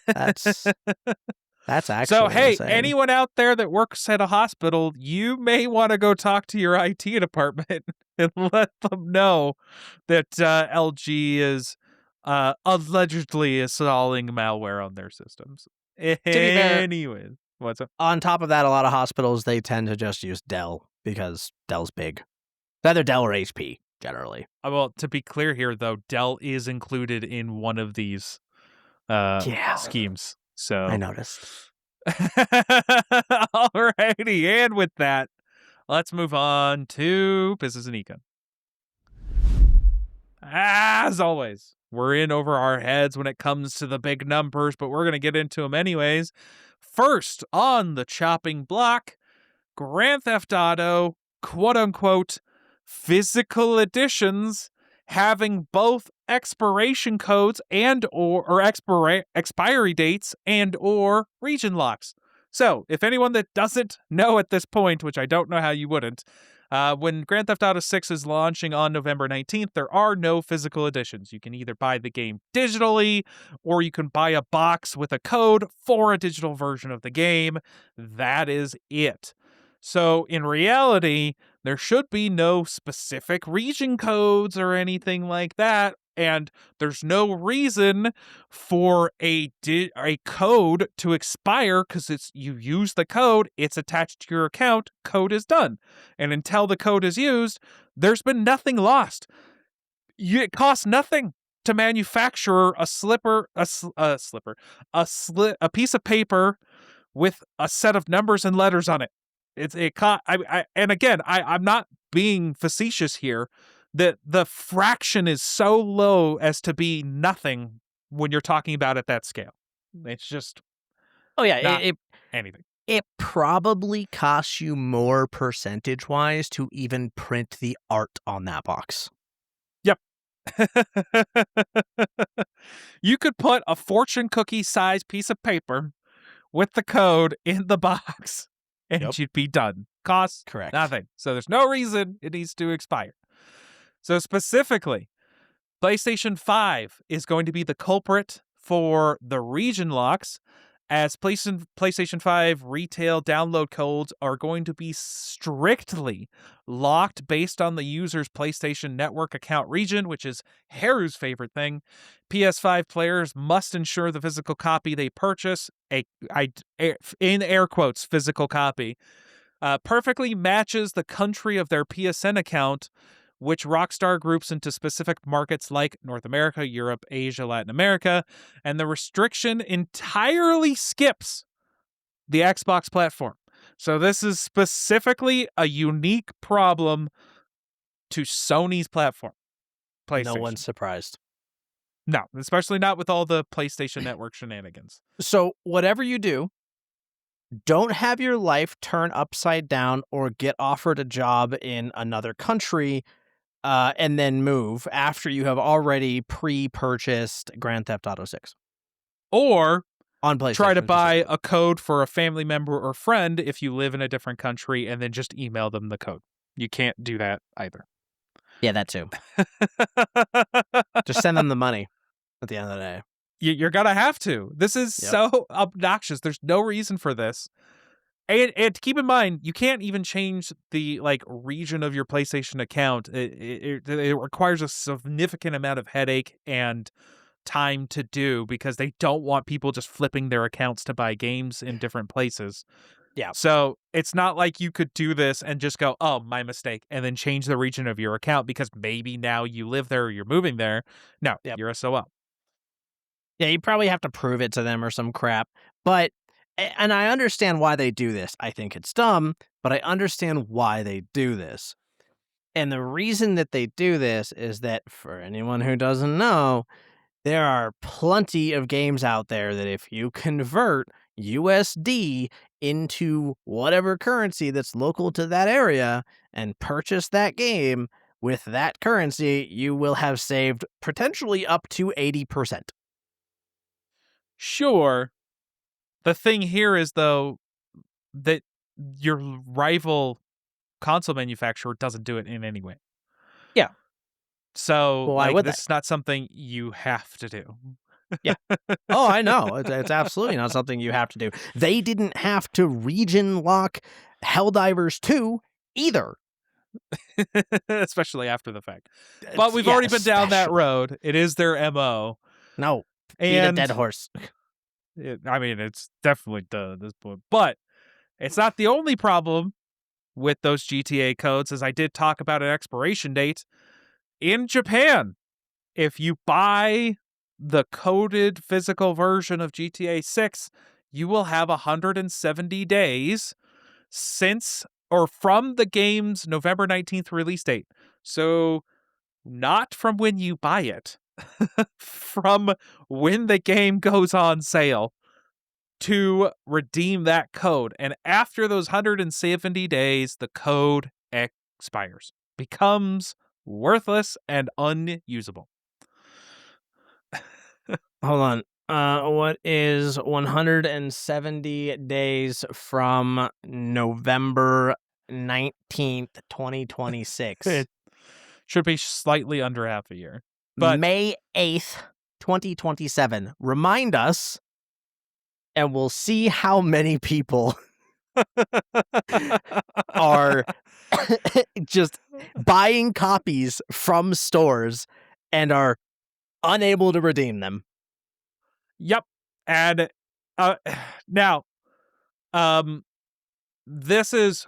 That's actually so. Hey, insane. Anyone out there that works at a hospital, you may want to go talk to your IT department and let them know that LG is allegedly installing malware on their systems. Anyways, what's up? On top of that, a lot of hospitals, they tend to just use Dell because Dell's big. It's either Dell or HP, generally. Well, to be clear here, though, Dell is included in one of these schemes. So I noticed. Alrighty, and with that, let's move on to business and econ. As always, we're in over our heads when it comes to the big numbers, but we're going to get into them anyways. First on the chopping block, Grand Theft Auto, quote-unquote, physical editions having both expiration codes and or expiry dates and or region locks. So, if anyone that doesn't know at this point, which I don't know how you wouldn't, when Grand Theft Auto 6 is launching on November 19th, there are no physical editions. You can either buy the game digitally, or you can buy a box with a code for a digital version of the game. That is it. So, in reality, there should be no specific region codes or anything like that, and there's no reason for a code to expire because you use the code, it's attached to your account, code is done. And until the code is used, there's been nothing lost. It costs nothing to manufacture a piece of paper with a set of numbers and letters on it. And again, I'm not being facetious here. That the fraction is so low as to be nothing when you're talking about at that scale. It's just anything. It probably costs you more percentage-wise to even print the art on that box. Yep. You could put a fortune cookie size piece of paper with the code in the box and you'd be done. Costs nothing. So there's no reason it needs to expire. So specifically, PlayStation 5 is going to be the culprit for the region locks, as PlayStation 5 retail download codes are going to be strictly locked based on the user's PlayStation Network account region, which is Heru's favorite thing. PS5 players must ensure the physical copy they purchase, in air quotes, physical copy, perfectly matches the country of their PSN account, which Rockstar groups into specific markets like North America, Europe, Asia, Latin America, and the restriction entirely skips the Xbox platform. So this is specifically a unique problem to Sony's platform, PlayStation. No one's surprised. No, especially not with all the PlayStation Network shenanigans. So whatever you do, don't have your life turn upside down or get offered a job in another country and then move after you have already pre-purchased Grand Theft Auto 6. Or on PlayStation, try to buy a code for a family member or friend if you live in a different country and then just email them the code. you can't do that either. Yeah, that too. Just send them the money at the end of the day. You're gonna have to. This is so obnoxious. There's no reason for this. And keep in mind, you can't even change the region of your PlayStation account. It requires a significant amount of headache and time to do because they don't want people just flipping their accounts to buy games in different places. Yeah. So it's not like you could do this and just go, oh, my mistake, and then change the region of your account because maybe now you live there or you're moving there. No, you're SOL. Yeah, you probably have to prove it to them or some crap. But, and I understand why they do this. I think it's dumb, but I understand why they do this. And the reason that they do this is that, for anyone who doesn't know, there are plenty of games out there that if you convert USD into whatever currency that's local to that area and purchase that game with that currency, you will have saved potentially up to 80%. Sure. The thing here is, though, that your rival console manufacturer doesn't do it in any way. Yeah. So, Well, why would this they? is not something you have to do. Yeah. Oh, I know. It's absolutely not something you have to do. They didn't have to region lock Helldivers 2 either. Especially after the fact. But we've already been down that road. It is their MO. No. Beat a dead horse. It's definitely done at this point. But it's not the only problem with those GTA codes, as I did talk about an expiration date. In Japan, if you buy the coded physical version of GTA 6, you will have 170 days since or from the game's November 19th release date. So not from when you buy it, from when the game goes on sale to redeem that code. And after those 170 days, the code expires, becomes worthless and unusable. Hold on. What is 170 days from November 19th, 2026? It should be slightly under half a year. But May 8th, 2027. Remind us, and we'll see how many people are just buying copies from stores and are unable to redeem them. Yep. And now, this is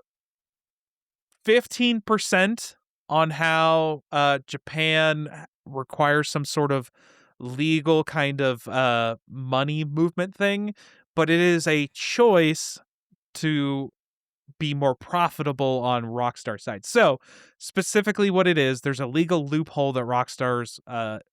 15% on how Japan requires some sort of legal kind of money movement thing, but it is a choice to be more profitable on Rockstar's side. So, specifically what it is, there's a legal loophole that Rockstar's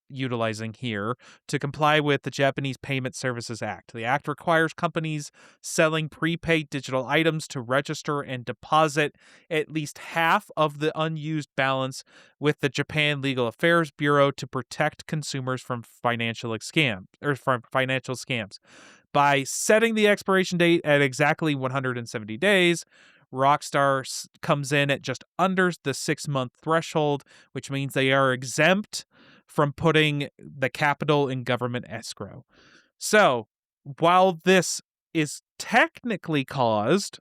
utilizing here to comply with the Japanese Payment Services Act. The act requires companies selling prepaid digital items to register and deposit at least half of the unused balance with the Japan Legal Affairs Bureau to protect consumers from financial scams. By setting the expiration date at exactly 170 days, Rockstar comes in at just under the 6-month threshold, which means they are exempt from putting the capital in government escrow. So, while this is technically caused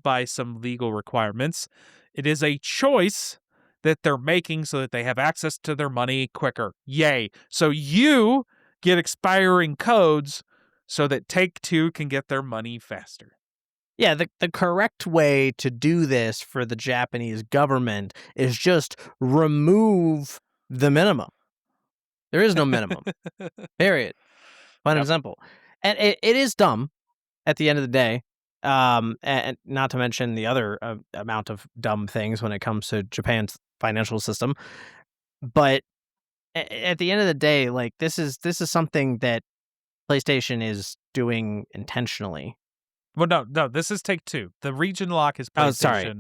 by some legal requirements, it is a choice that they're making so that they have access to their money quicker. Yay. So you get expiring codes so that Take-Two can get their money faster. Yeah, the correct way to do this for the Japanese government is just remove the minimum. There is no minimum. Period. Plain and simple. And it is dumb at the end of the day. And not to mention the other amount of dumb things when it comes to Japan's financial system. But at the end of the day, like this is something that PlayStation is doing intentionally. Well, no, this is Take-Two. The region lock is PlayStation. Oh, sorry.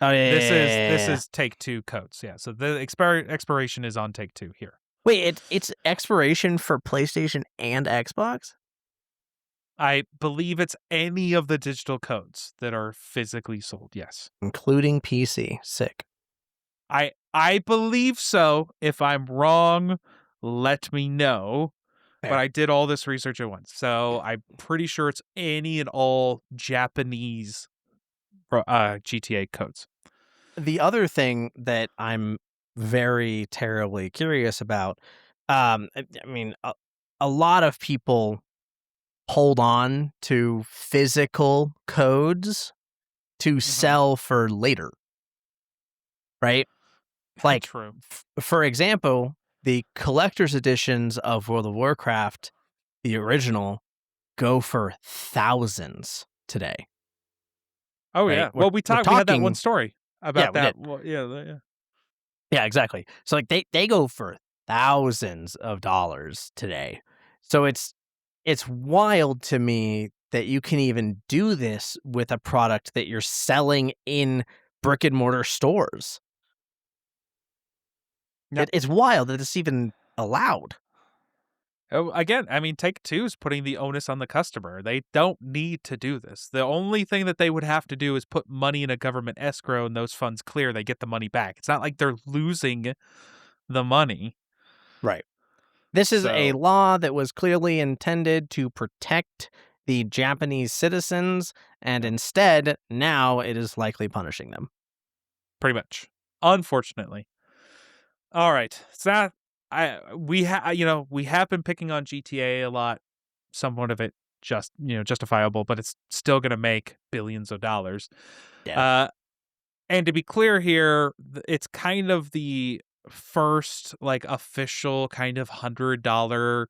Oh, yeah, This is Take-Two codes. Yeah, so the expiration is on Take-Two here. Wait, it's expiration for PlayStation and Xbox? I believe it's any of the digital codes that are physically sold, yes. Including PC. Sick. I believe so. If I'm wrong, let me know. Fair. But I did all this research at once, so I'm pretty sure it's any and all Japanese GTA codes. The other thing that I'm very terribly curious about, I mean, a lot of people hold on to physical codes to sell for later, right? Like, True. for example, the collector's editions of World of Warcraft, the original, go for thousands today. Oh Right? yeah. Well, we had that one story about we that. did. Well, yeah. Yeah, exactly. So like they go for thousands of dollars today. So it's wild to me that you can even do this with a product that you're selling in brick and mortar stores. Yep. It's wild that it's even allowed. Oh, again, I mean, Take-Two is putting the onus on the customer. They don't need to do this. The only thing that they would have to do is put money in a government escrow, and those funds clear. They get the money back. It's not like they're losing the money. Right. This is a So, law that was clearly intended to protect the Japanese citizens, and instead, now it is likely punishing them. pretty much, unfortunately. All right, so we have been picking on GTA a lot. Somewhat of it justifiable, but it's still going to make billions of dollars. Yeah. And to be clear here, it's kind of the first like official kind of $100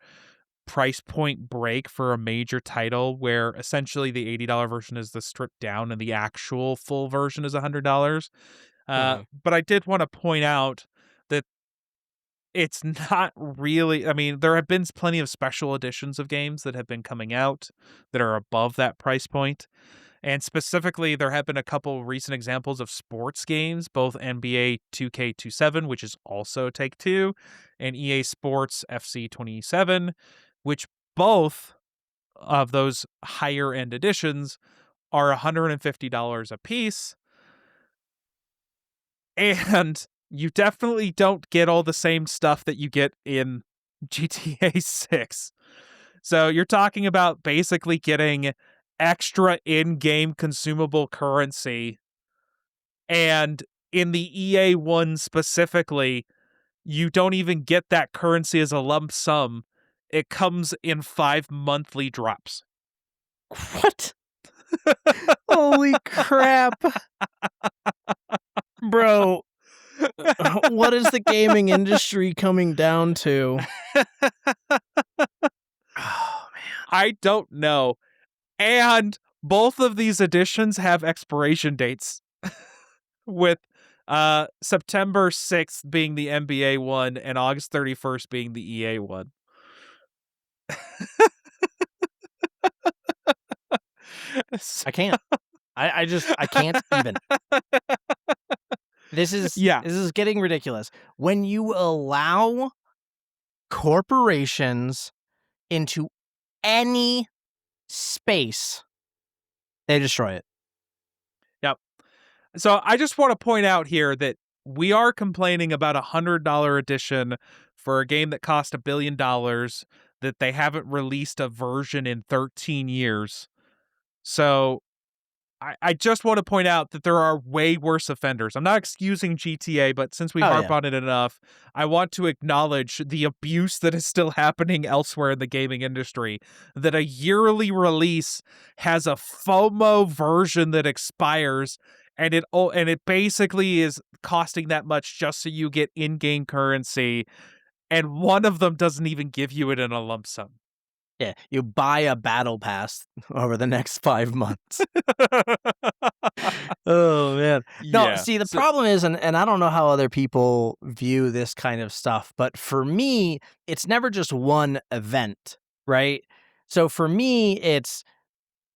price point break for a major title, where essentially the $80 version is the stripped down and the actual full version is $100. But I did want to point out that it's not really, I mean, there have been plenty of special editions of games that have been coming out that are above that price point. And specifically, there have been a couple recent examples of sports games, both NBA 2K27, which is also Take-Two, and EA Sports FC 27, which both of those higher end editions are $150 a piece. And you definitely don't get all the same stuff that you get in GTA 6. So you're talking about basically getting extra in-game consumable currency. And in the EA one specifically, you don't even get that currency as a lump sum. It comes in 5 monthly drops. What? Holy crap. Bro, what is the gaming industry coming down to? Oh, man. I don't know. And both of these editions have expiration dates, with September 6th being the NBA one and August 31st being the EA one. I can't. I can't even. This is getting ridiculous. When you allow corporations into any space, they destroy it. Yep. So I just want to point out here that we are complaining about $100 edition for a game that cost $1 billion, that they haven't released a version in 13 years. So I just want to point out that there are way worse offenders. I'm not excusing GTA, but since we harp on it enough, I want to acknowledge the abuse that is still happening elsewhere in the gaming industry. That a yearly release has a FOMO version that expires, and it basically is costing that much just so you get in-game currency, and one of them doesn't even give you it in a lump sum. Yeah, you buy a battle pass over the next 5 months. Oh, man. No, see, the problem is, and I don't know how other people view this kind of stuff, but for me, it's never just one event, right? So for me, it's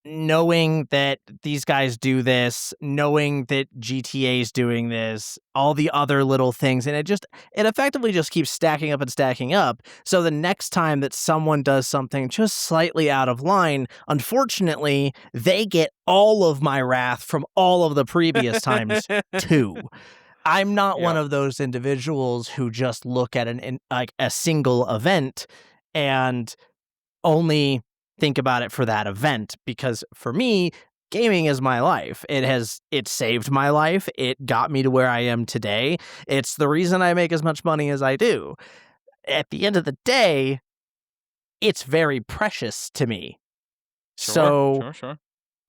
knowing that these guys do this, knowing that GTA is doing this, all the other little things, and it effectively just keeps stacking up and stacking up. So the next time that someone does something just slightly out of line, unfortunately, they get all of my wrath from all of the previous times too. I'm not one Yep. of those individuals who just look at like a single event and only think about it for that event, because for me, gaming is my life. It saved my life. It got me to where I am today. It's the reason I make as much money as I do. At the end of the day, it's very precious to me. Sure, So sure, sure.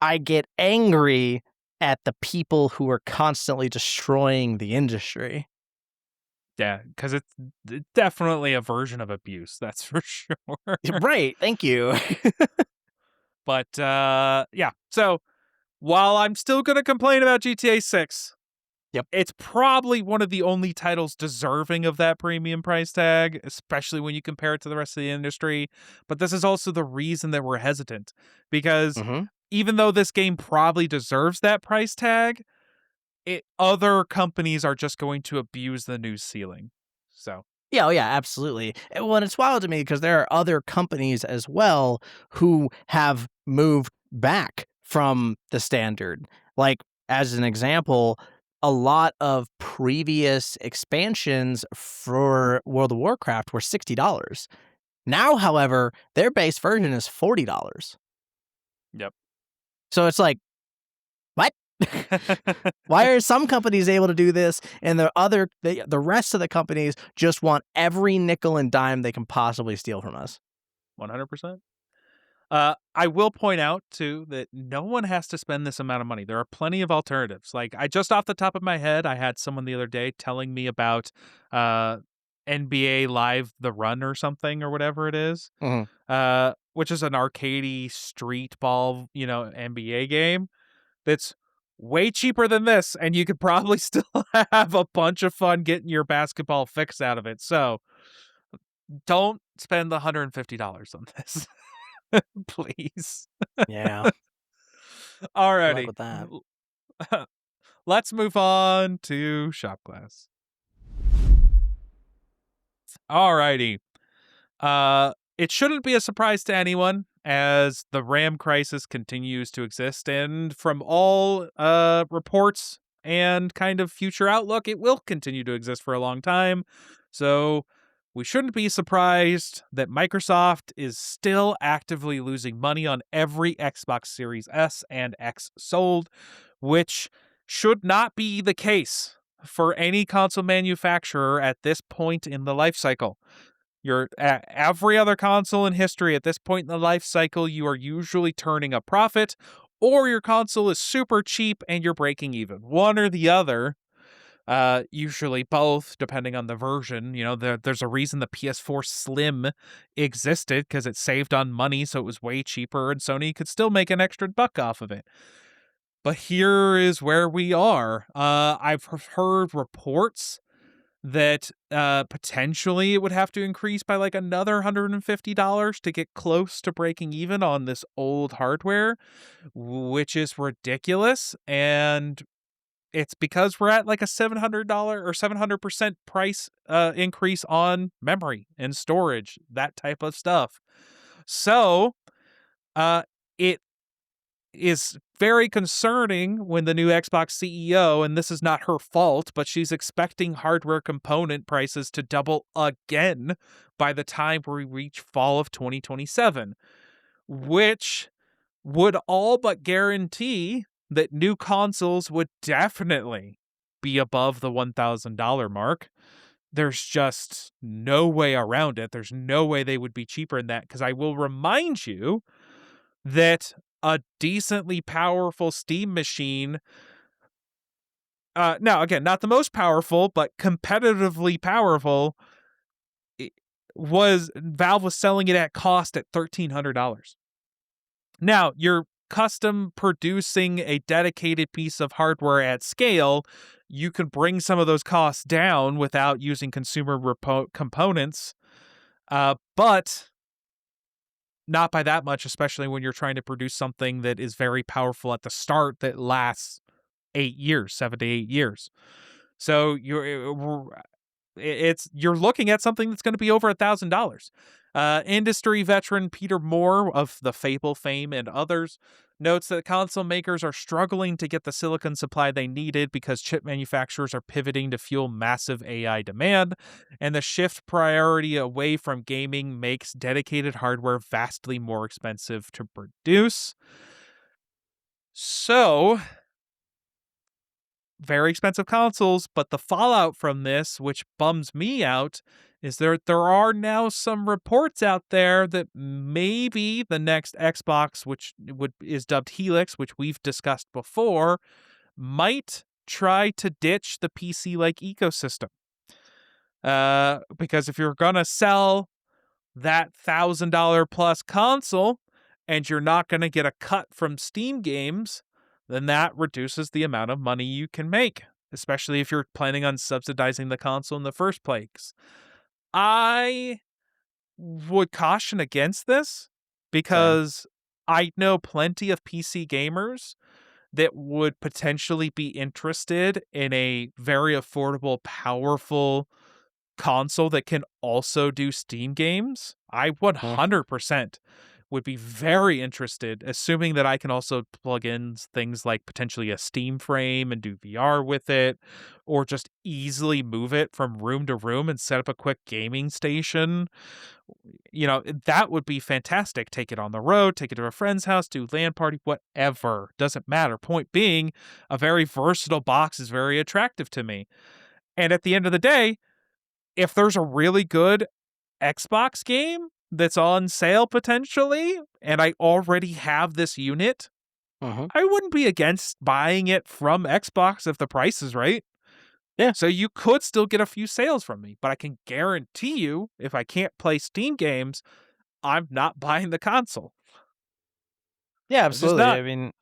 I get angry at the people who are constantly destroying the industry. Yeah, because it's definitely a version of abuse, that's for sure. Right. Thank you. But yeah, so while I'm still going to complain about GTA 6, Yep. it's probably one of the only titles deserving of that premium price tag, especially when you compare it to the rest of the industry. But this is also the reason that we're hesitant, because Mhm. even though this game probably deserves that price tag, other companies are just going to abuse the new ceiling. So, Yeah, oh yeah, absolutely. Well, and it's wild to me because there are other companies as well who have moved back from the standard. Like, as an example, a lot of previous expansions for World of Warcraft were $60. Now, however, their base version is $40. yep. So it's like, what? Why are some companies able to do this and the rest of the companies just want every nickel and dime they can possibly steal from us? 100%. I will point out too that no one has to spend this amount of money. There are plenty of alternatives. Like, I just off the top of my head, I had someone the other day telling me about uh, NBA Live The Run or something or whatever it is, Mhm. which is an arcadey street ball, NBA game that's way cheaper than this, and you could probably still have a bunch of fun getting your basketball fix out of it. So don't spend the $150 on this. Please. Yeah. Good luck Alrighty. with that. Let's move on to shop class. Alrighty. It shouldn't be a surprise to anyone as the RAM crisis continues to exist, and from all reports and kind of future outlook, it will continue to exist for a long time. So we shouldn't be surprised that Microsoft is still actively losing money on every Xbox Series S and X sold, which should not be the case for any console manufacturer at this point in the life cycle. Every other console in history at this point in the life cycle, you are usually turning a profit, or your console is super cheap and you're breaking even. One or the other. Usually both, depending on the version. There's a reason the PS4 Slim existed, because it saved on money, so it was way cheaper, and Sony could still make an extra buck off of it. But here is where we are. I've heard reports that potentially it would have to increase by like another $150 to get close to breaking even on this old hardware, which is ridiculous. And it's because we're at like a $700 or 700% price increase on memory and storage, that type of stuff. So it is very concerning when the new Xbox CEO, and this is not her fault, but she's expecting hardware component prices to double again by the time we reach fall of 2027, which would all but guarantee that new consoles would definitely be above the $1,000 mark. There's just no way around it. There's no way they would be cheaper than that, because I will remind you that a decently powerful Steam machine, now again, not the most powerful, but competitively powerful, Valve was selling it at cost at $1,300. Now, you're custom producing a dedicated piece of hardware at scale, you can bring some of those costs down without using consumer components, but not by that much, especially when you're trying to produce something that is very powerful at the start that lasts 8 years, 7 to 8 years. So you're looking at something that's going to be over $1,000. Industry veteran Peter Moore of the Fable fame and others notes that console makers are struggling to get the silicon supply they needed because chip manufacturers are pivoting to fuel massive AI demand, and the shift priority away from gaming makes dedicated hardware vastly more expensive to produce. So, very expensive consoles, but the fallout from this, which bums me out, is there are now some reports out there that maybe the next Xbox, which is dubbed Helix, which we've discussed before, might try to ditch the PC-like ecosystem. Because if you're gonna sell that $1,000 plus console and you're not gonna get a cut from Steam games, then that reduces the amount of money you can make, especially if you're planning on subsidizing the console in the first place. I would caution against this Same. because I know plenty of PC gamers that would potentially be interested in a very affordable, powerful console that can also do Steam games. I Mm. 100% would be very interested, assuming that I can also plug in things like potentially a Steam frame and do VR with it, or just easily move it from room to room and set up a quick gaming station. That would be fantastic. Take it on the road, take it to a friend's house, do LAN party, whatever. Doesn't matter. Point being, a very versatile box is very attractive to me. And at the end of the day, if there's a really good Xbox game that's on sale potentially, and I already have this unit, Mhm. I wouldn't be against buying it from Xbox if the price is right. Yeah. So you could still get a few sales from me, but I can guarantee you, if I can't play Steam games, I'm not buying the console. Yeah, I'm just absolutely. not. I mean,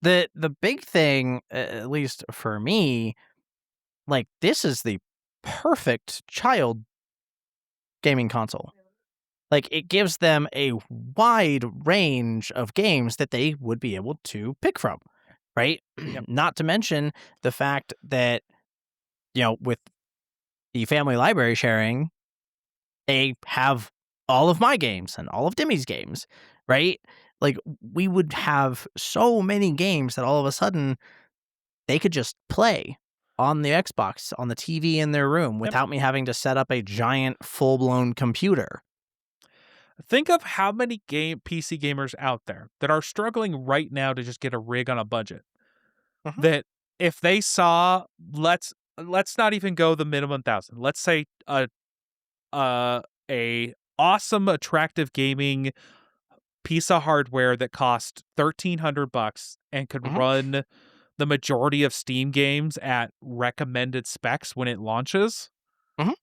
the big thing, at least for me, like this is the perfect child gaming console. Like it gives them a wide range of games that they would be able to pick from, right? Yep. Not to mention the fact that, with the family library sharing, they have all of my games and all of Demi's games, right? Like we would have so many games that all of a sudden they could just play on the Xbox on the TV in their room Yep. without me having to set up a giant full-blown computer. Think of how many PC gamers out there that are struggling right now to just get a rig on a budget. Mhm. That if they saw, let's not even go the minimum 1,000. Let's say a awesome, attractive gaming piece of hardware that cost $1,300 and could Mhm. run the majority of Steam games at recommended specs when it launches. Mhm.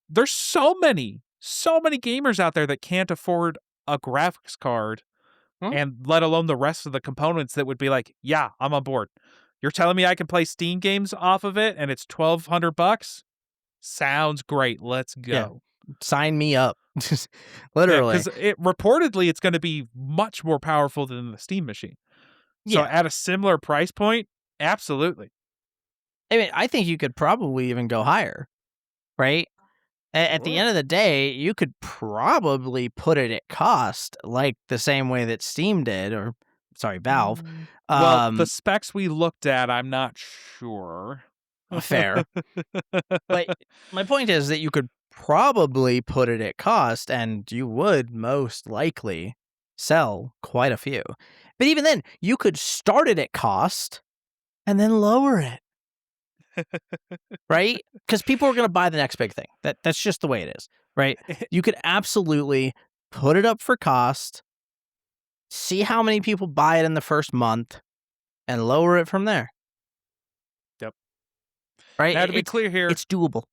There's so many gamers out there that can't afford a graphics card, Mhm. and let alone the rest of the components that would be like, yeah, I'm on board. You're telling me I can play Steam games off of it and it's $1,200? Sounds great. Let's Yeah. go. Sign me up. Yeah, Literally. because it's going to be much more powerful than the Steam machine. So Yeah. at a similar price point, absolutely. I mean, I think you could probably even go higher, right? At the Sure. end of the day, you could probably put it at cost, like the same way that Steam did, or sorry, Valve. Well, the Um, specs we looked at, I'm not sure. Fair. But my point is that you could probably put it at cost, and you would most likely sell quite a few. But even then, you could start it at cost and then lower it, right? Because people are going to buy the next big thing. That's just the way it is, right? You could absolutely put it up for cost, see how many people buy it in the first month, and lower it from there, Yep. right? Now, to be clear here, It's doable.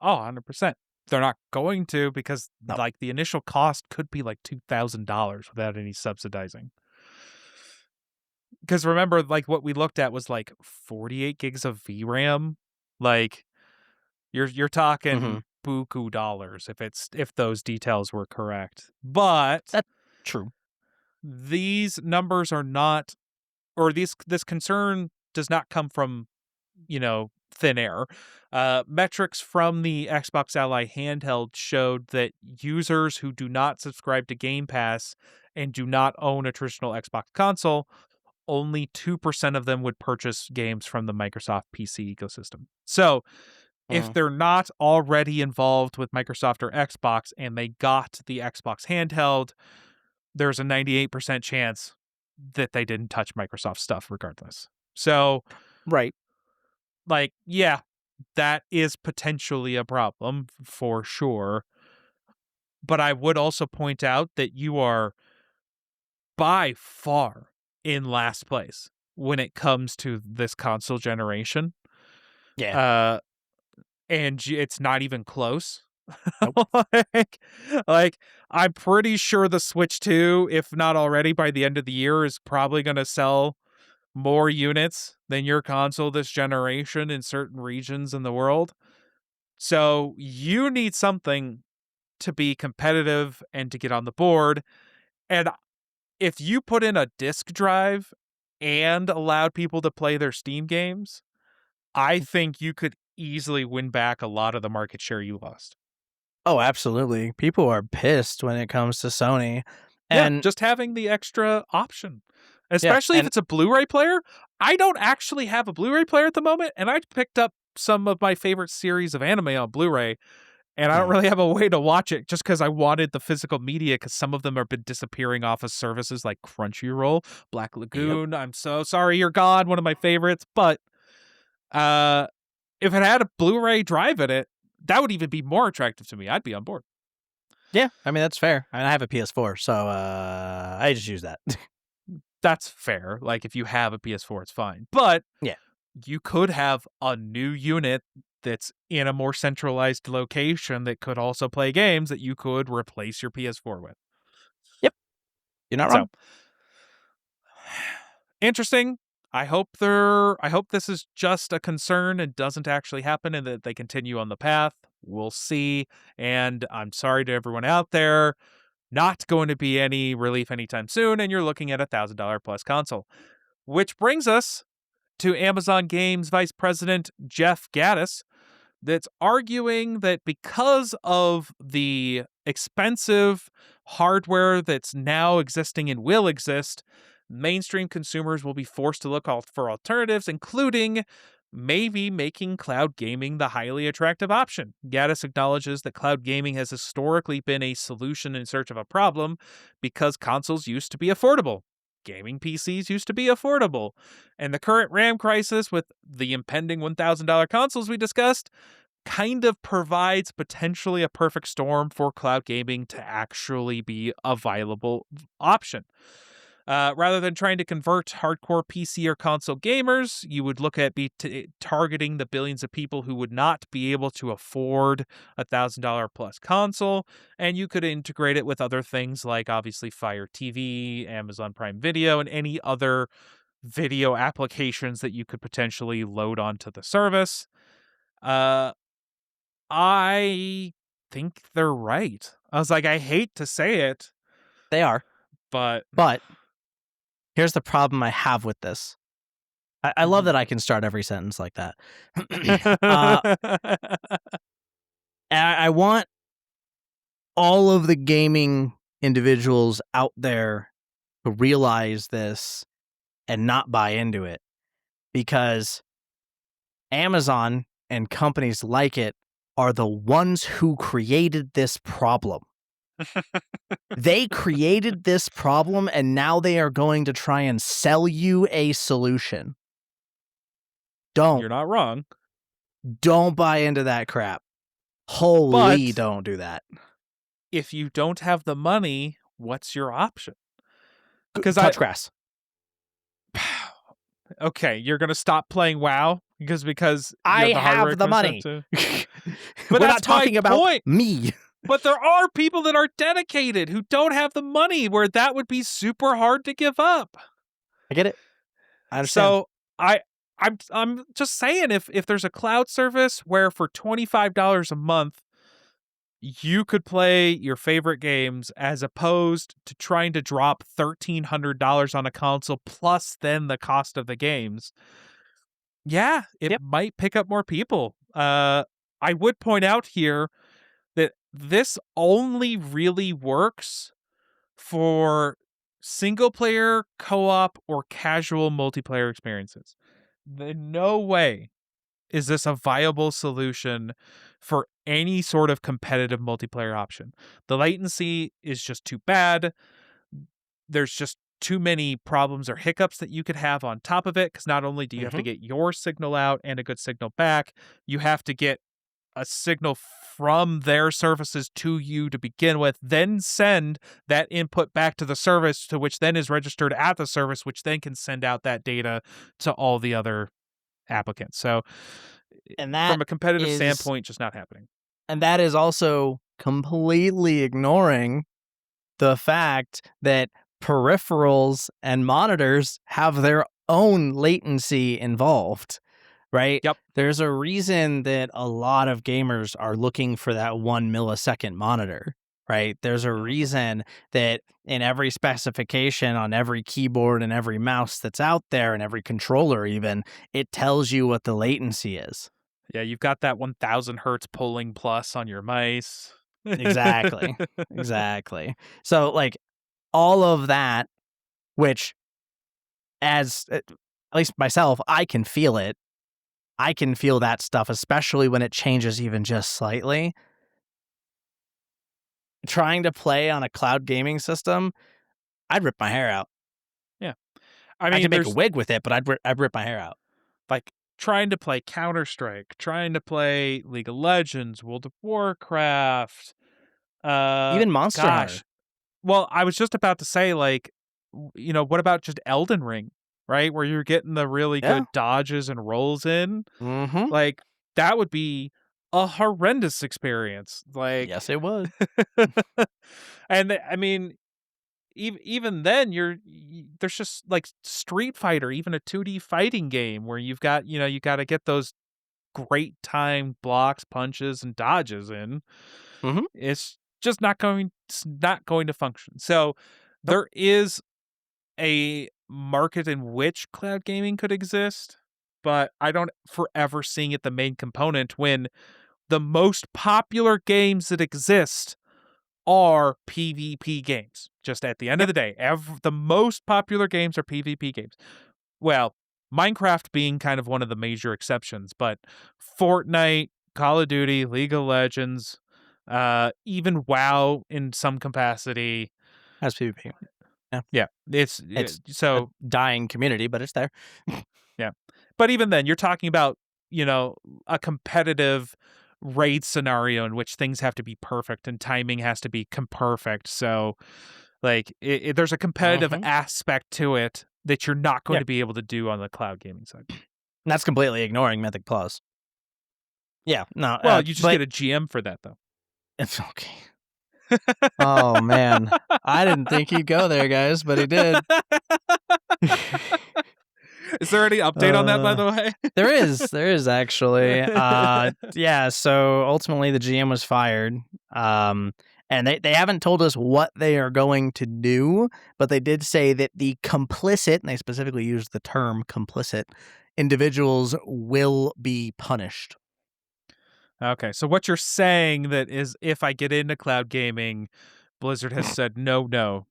oh, 100%. They're not going to, because No. like the initial cost could be like $2,000 without any subsidizing. Because remember, like what we looked at was like 48 gigs of VRAM. Like you're Hmm. talking buku dollars if those details were correct. But That's true. these numbers are not, or this concern does not come from thin air. Metrics from the Xbox Ally handheld showed that users who do not subscribe to Game Pass and do not own a traditional Xbox console, only 2% of them would purchase games from the Microsoft PC ecosystem. So if they're not already involved with Microsoft or Xbox and they got the Xbox handheld, there's a 98% chance that they didn't touch Microsoft stuff regardless. So, Right. like, yeah, that is potentially a problem for sure. But I would also point out that you are by far in last place when it comes to this console generation. Yeah. And it's not even close. Nope. like, like, I'm pretty sure the Switch 2, if not already by the end of the year, is probably going to sell more units than your console this generation in certain regions in the world. So you need something to be competitive and to get on the board. And if you put in a disk drive and allowed people to play their Steam games, I think you could easily win back a lot of the market share you lost. Oh, absolutely. People are pissed when it comes to Sony. Yeah, And just having the extra option. yeah, Especially if and it's a Blu-ray player. I don't actually have a Blu-ray player at the moment, and I picked up some of my favorite series of anime on Blu-ray, and I don't really have a way to watch it just because I wanted the physical media, because some of them have been disappearing off of services like Crunchyroll, Black yep. Lagoon. I'm so sorry you're gone, one of my favorites. But if it had a Blu-ray drive in it, that would even be more attractive to me. I'd be on board. Yeah, I mean that's fair. I have a PS4, so I just use that. That's fair. Like, if you have a PS4, it's fine. But Yeah. you could have a new unit that's in a more centralized location that could also play games that you could replace your PS4 with. Yep. You're not So, wrong. interesting. I hope this is just a concern and doesn't actually happen, and that they continue on the path. We'll see. And I'm sorry to everyone out there. Not going to be any relief anytime soon, and you're looking at $1,000 plus console. Which brings us to Amazon Games Vice President Jeff Gaddis, that's arguing that because of the expensive hardware that's now existing and will exist, mainstream consumers will be forced to look for alternatives, including maybe making cloud gaming the highly attractive option. Gaddis acknowledges that cloud gaming has historically been a solution in search of a problem because consoles used to be affordable. Gaming PCs used to be affordable. And the current RAM crisis with the impending $1,000 consoles we discussed kind of provides potentially a perfect storm for cloud gaming to actually be a viable option. Rather than trying to convert hardcore PC or console gamers, you would look at targeting the billions of people who would not be able to afford $1,000 plus console, and you could integrate it with other things like obviously Fire TV, Amazon Prime Video, and any other video applications that you could potentially load onto the service. I think they're right. I was like, I hate to say it, They are. but But here's the problem I have with this. I love that I can start every sentence like that. I want all of the gaming individuals out there to realize this and not buy into it, because Amazon and companies like it are the ones who created this problem. They created this problem, and now they are going to try and sell you a solution. You're not wrong. Don't buy into that crap. Holy, But don't do that. if you don't have the money, what's your option? Touch grass. Okay, you're gonna stop playing WoW because I the hardware have the comes money. to. We're that's not talking my about point. me. But there are people that are dedicated who don't have the money, where that would be super hard to give up. I get it. I understand. So I'm just saying, if there's a cloud service where for $25 a month you could play your favorite games, as opposed to trying to drop $1,300 on a console plus then the cost of the games, Yeah, it Yep. might pick up more people. I would point out here that this only really works for single player, co-op, or casual multiplayer experiences. In no way is this a viable solution for any sort of competitive multiplayer option. The latency is just too bad. There's just too many problems or hiccups that you could have on top of it, because not only do you have to get your signal out and a good signal back, you have to get a signal from their services to you to begin with, then send that input back to the service, to which then is registered at the service, which then can send out that data to all the other applicants. So And that from a competitive is standpoint, just not happening. and that is also completely ignoring the fact that peripherals and monitors have their own latency involved, right? Yep. There's a reason that a lot of gamers are looking for that 1 millisecond monitor, right? There's a reason that in every specification on every keyboard and every mouse that's out there and every controller even, it tells you what the latency is. Yeah, you've got that 1000 hertz polling plus on your mice. Exactly. Exactly. So like all of that, which as at least myself, I can feel it. I can feel that stuff, especially when it changes even just slightly. Trying to play on a cloud gaming system, I'd rip my hair out. Yeah. I mean, could make a there's wig with it, but I'd rip my hair out. like trying to play Counter-Strike, trying to play League of Legends, World of Warcraft, Even Monster gosh. Hunter. Well, I was just about to say, like, what about just Elden Ring, right? Where you're getting the really Yeah. good dodges and rolls in. Mm-hmm. Like, that would be a horrendous experience. Like, Yes, it would. and I mean, even then, there's just like Street Fighter, even a 2D fighting game where you got to get those great timed blocks, punches, and dodges in. Mhm. It's just not going to function. So there is a market in which cloud gaming could exist, but I don't forever seeing it the main component when the most popular games that exist are PvP games. Just at the end of Yep. the day, the most popular games are PvP games. Well, Minecraft being kind of one of the major exceptions, but Fortnite, Call of Duty, League of Legends, even WoW in some capacity. Has PvP. Yeah. Yeah, it's A so dying community, but it's there. yeah. But even then, you're talking about, a competitive raid scenario in which things have to be perfect and timing has to be perfect. So, like, there's a competitive Mhm. aspect to it that you're not going Yeah. to be able to do on the cloud gaming side. And that's completely ignoring Mythic Plus. Yeah, no, Well, you just but get a GM for that, though. it's okay. Oh, man. I didn't think he'd go there, guys, but he did. Is there any update on that, by the way? There is actually. Yeah, so ultimately the GM was fired. And they haven't told us what they are going to do, but they did say that the complicit, and they specifically used the term complicit, individuals will be punished. Okay, so what you're saying that is, if I get into cloud gaming, Blizzard has said no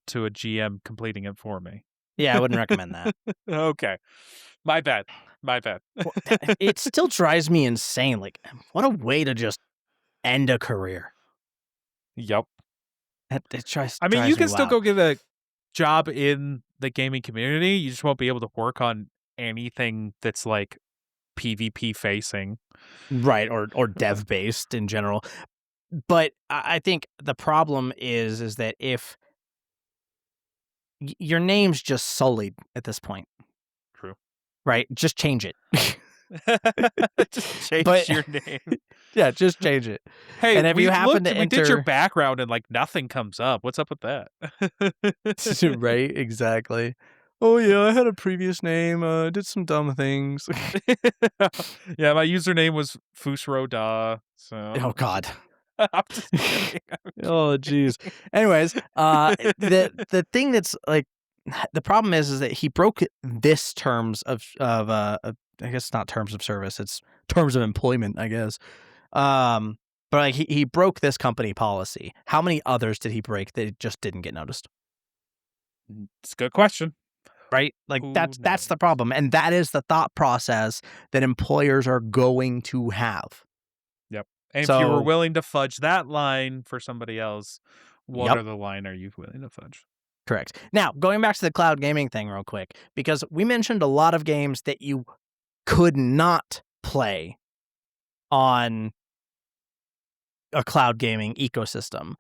to a GM completing it for me. Yeah, I wouldn't recommend that. Okay. My bad. It still drives me insane. Like, what a way to just end a career. Yep. It drives I mean, you can me still wild. go get a job in the gaming community. You just won't be able to work on anything that's like PvP facing. Right, or dev based in general. But I think the problem is that if your name's just sullied at this point, True. right? Just change it. Just change But- your name. Yeah, just change it. Hey, And if we you happen to we did your enter- background and like nothing comes up. What's up with that? Right, exactly. Oh yeah, I had a previous name. Did some dumb things. Yeah, my username was Fusro so Oh God. I'm just kidding. Oh jeez. Anyways, the thing that's like the problem is that he broke this terms of I guess not terms of service, it's terms of employment, I guess. But like he broke this company policy. How many others did he break that just didn't get noticed? It's a good question. Right? Like Who that's knows? the problem. And that is the thought process that employers are going to have. Yep. And if you were So, willing to fudge that line for somebody else, what yep, other line are you willing to fudge? correct. Now, going back to the cloud gaming thing real quick, because we mentioned a lot of games that you could not play on a cloud gaming ecosystem.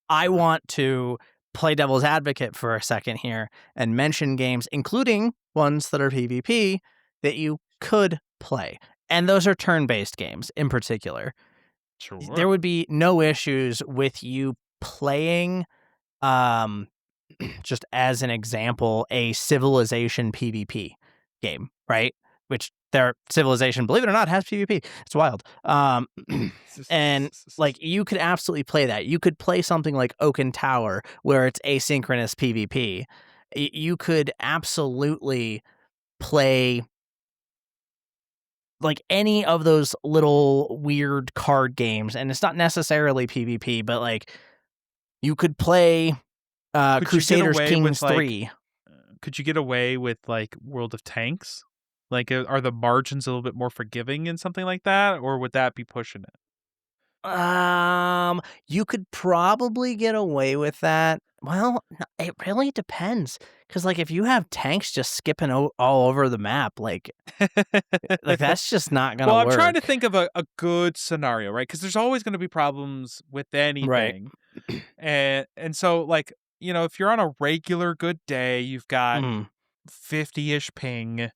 I want to play devil's advocate for a second here and mention games, including ones that are PvP, that you could play. And those are turn-based games in particular. Sure. There would be no issues with you playing, just as an example, a Civilization PvP game, right? Which their Civilization, believe it or not, has PvP. It's wild. And like you could absolutely play that. You could play something like Oaken Tower where it's asynchronous PvP. You could absolutely play like any of those little weird card games, and it's not necessarily PvP, but like you could play Could you get Crusaders away Kings with like 3. could you get away with like World of Tanks? Like are the margins a little bit more forgiving in something like that, or would that be pushing it? You could probably get away with that. Well, it really depends. Because, like, if you have tanks just skipping all over the map, like that's just not gonna Well, I'm work. trying to think of a good scenario, right? Because there's always going to be problems with Right. anything, and so like if you're on a regular good day, you've got Mm. 50-ish ping.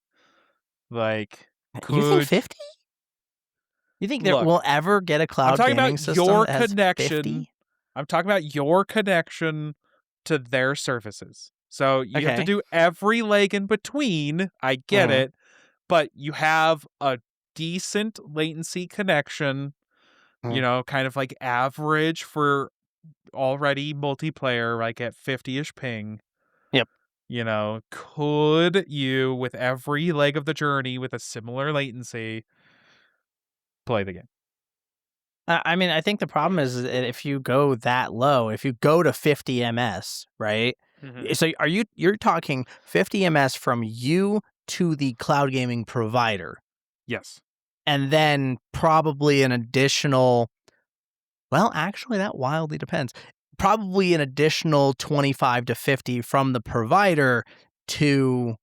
Like, You think could 50? You think that look? we'll ever get a I'm cloud talking gaming about system your that has connection. 50? I'm talking about your connection to their services. So you have to Okay. do every leg in between. I get Mhm. it, but you have a decent latency connection. Mhm. Kind of like average for already multiplayer, like at 50-ish ping. Yep. Could you, with every leg of the journey with a similar latency, play the game? I mean, I think the problem is that if you go that low, if you go to 50 ms, right? Mm-hmm. So you're talking 50 ms from you to the cloud gaming provider, Yes. and then probably an additional. Well, actually, that wildly depends. Probably an additional 25 to 50 from the provider to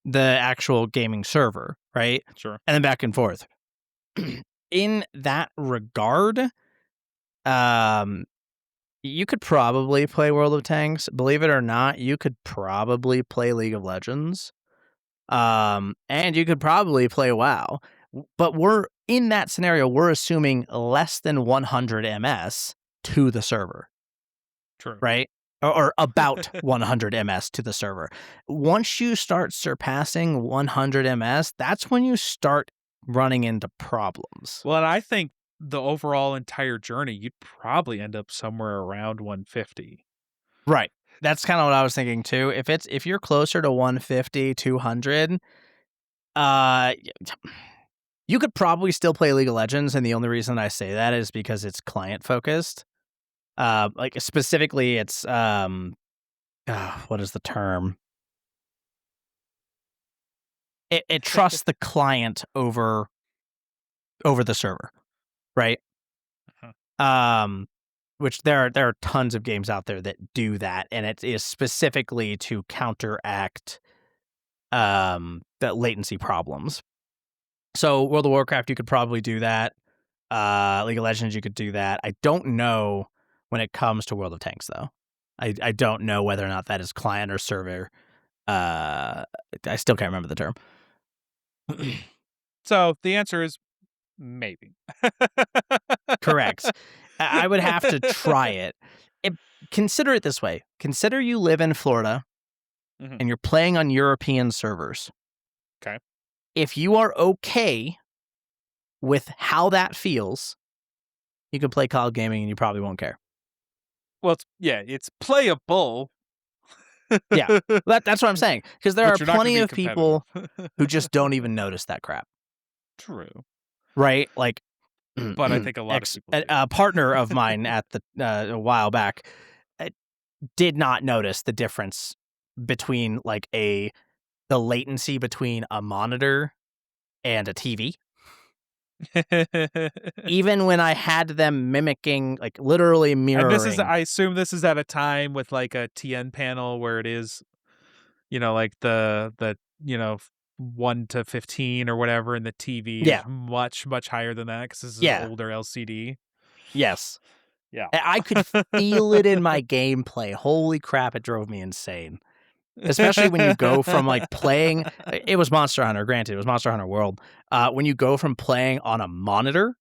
the actual gaming server, right? Sure. And then back and forth. In that regard, um, you could probably play World of Tanks. Believe it or not, you could probably play League of Legends. And you could probably play WoW. But we're in that scenario, we're assuming less than 100 ms to the server, True. right? Or about 100 ms to the server. Once you start surpassing 100 ms, that's when you start running into problems. Well, and I think the overall entire journey, you'd probably end up somewhere around 150. Right. That's kind of what I was thinking too. If you're closer to 150, 200, you could probably still play League of Legends, and the only reason I say that is because it's client focused. Like specifically, it's what is the term? It trusts the client over the server, right? Uh-huh. Which there are tons of games out there that do that, and it is specifically to counteract the latency problems. So World of Warcraft, you could probably do that. League of Legends, you could do that. I don't know when it comes to World of Tanks, though. I don't know whether or not that is client or server. I still can't remember the term. So the answer is maybe. Correct. I would have to try it. Consider it this way. Consider you live in Florida Mhm. and you're playing on European servers. Okay. If you are okay with how that feels, you can play cloud gaming and you probably won't care. Well, it's playable. Yeah, that's what I'm saying. Because there But are you're not gonna plenty be of people competitive. who just don't even notice that crap, True. right? Like, But I think a lot of people do. a partner of mine at the a while back uh, did not notice the difference between like the latency between a monitor and a TV. Even when I had them mimicking, like literally And this is, mirroring. I assume this is at a time with like a TN panel where it is, like the 1 to 15 or whatever, and the TV is Yeah. much, much higher than that because this is Yeah. older LCD. Yes. Yeah. I could feel it in my gameplay. Holy crap, it drove me insane. Especially when you go from like playing, it was Monster Hunter, granted, it was Monster Hunter World. When you go from playing on a monitor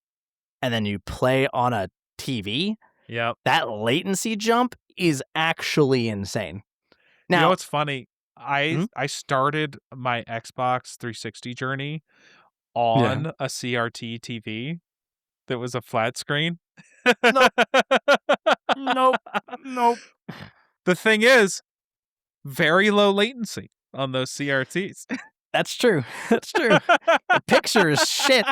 and then you play on a TV, Yep. that latency jump is actually insane. Now, what's funny? I started my Xbox 360 journey yeah. on a CRT TV that was a flat screen. Nope. Nope. Nope. The thing is, very low latency on those CRTs. That's true. That's true. The picture is shit.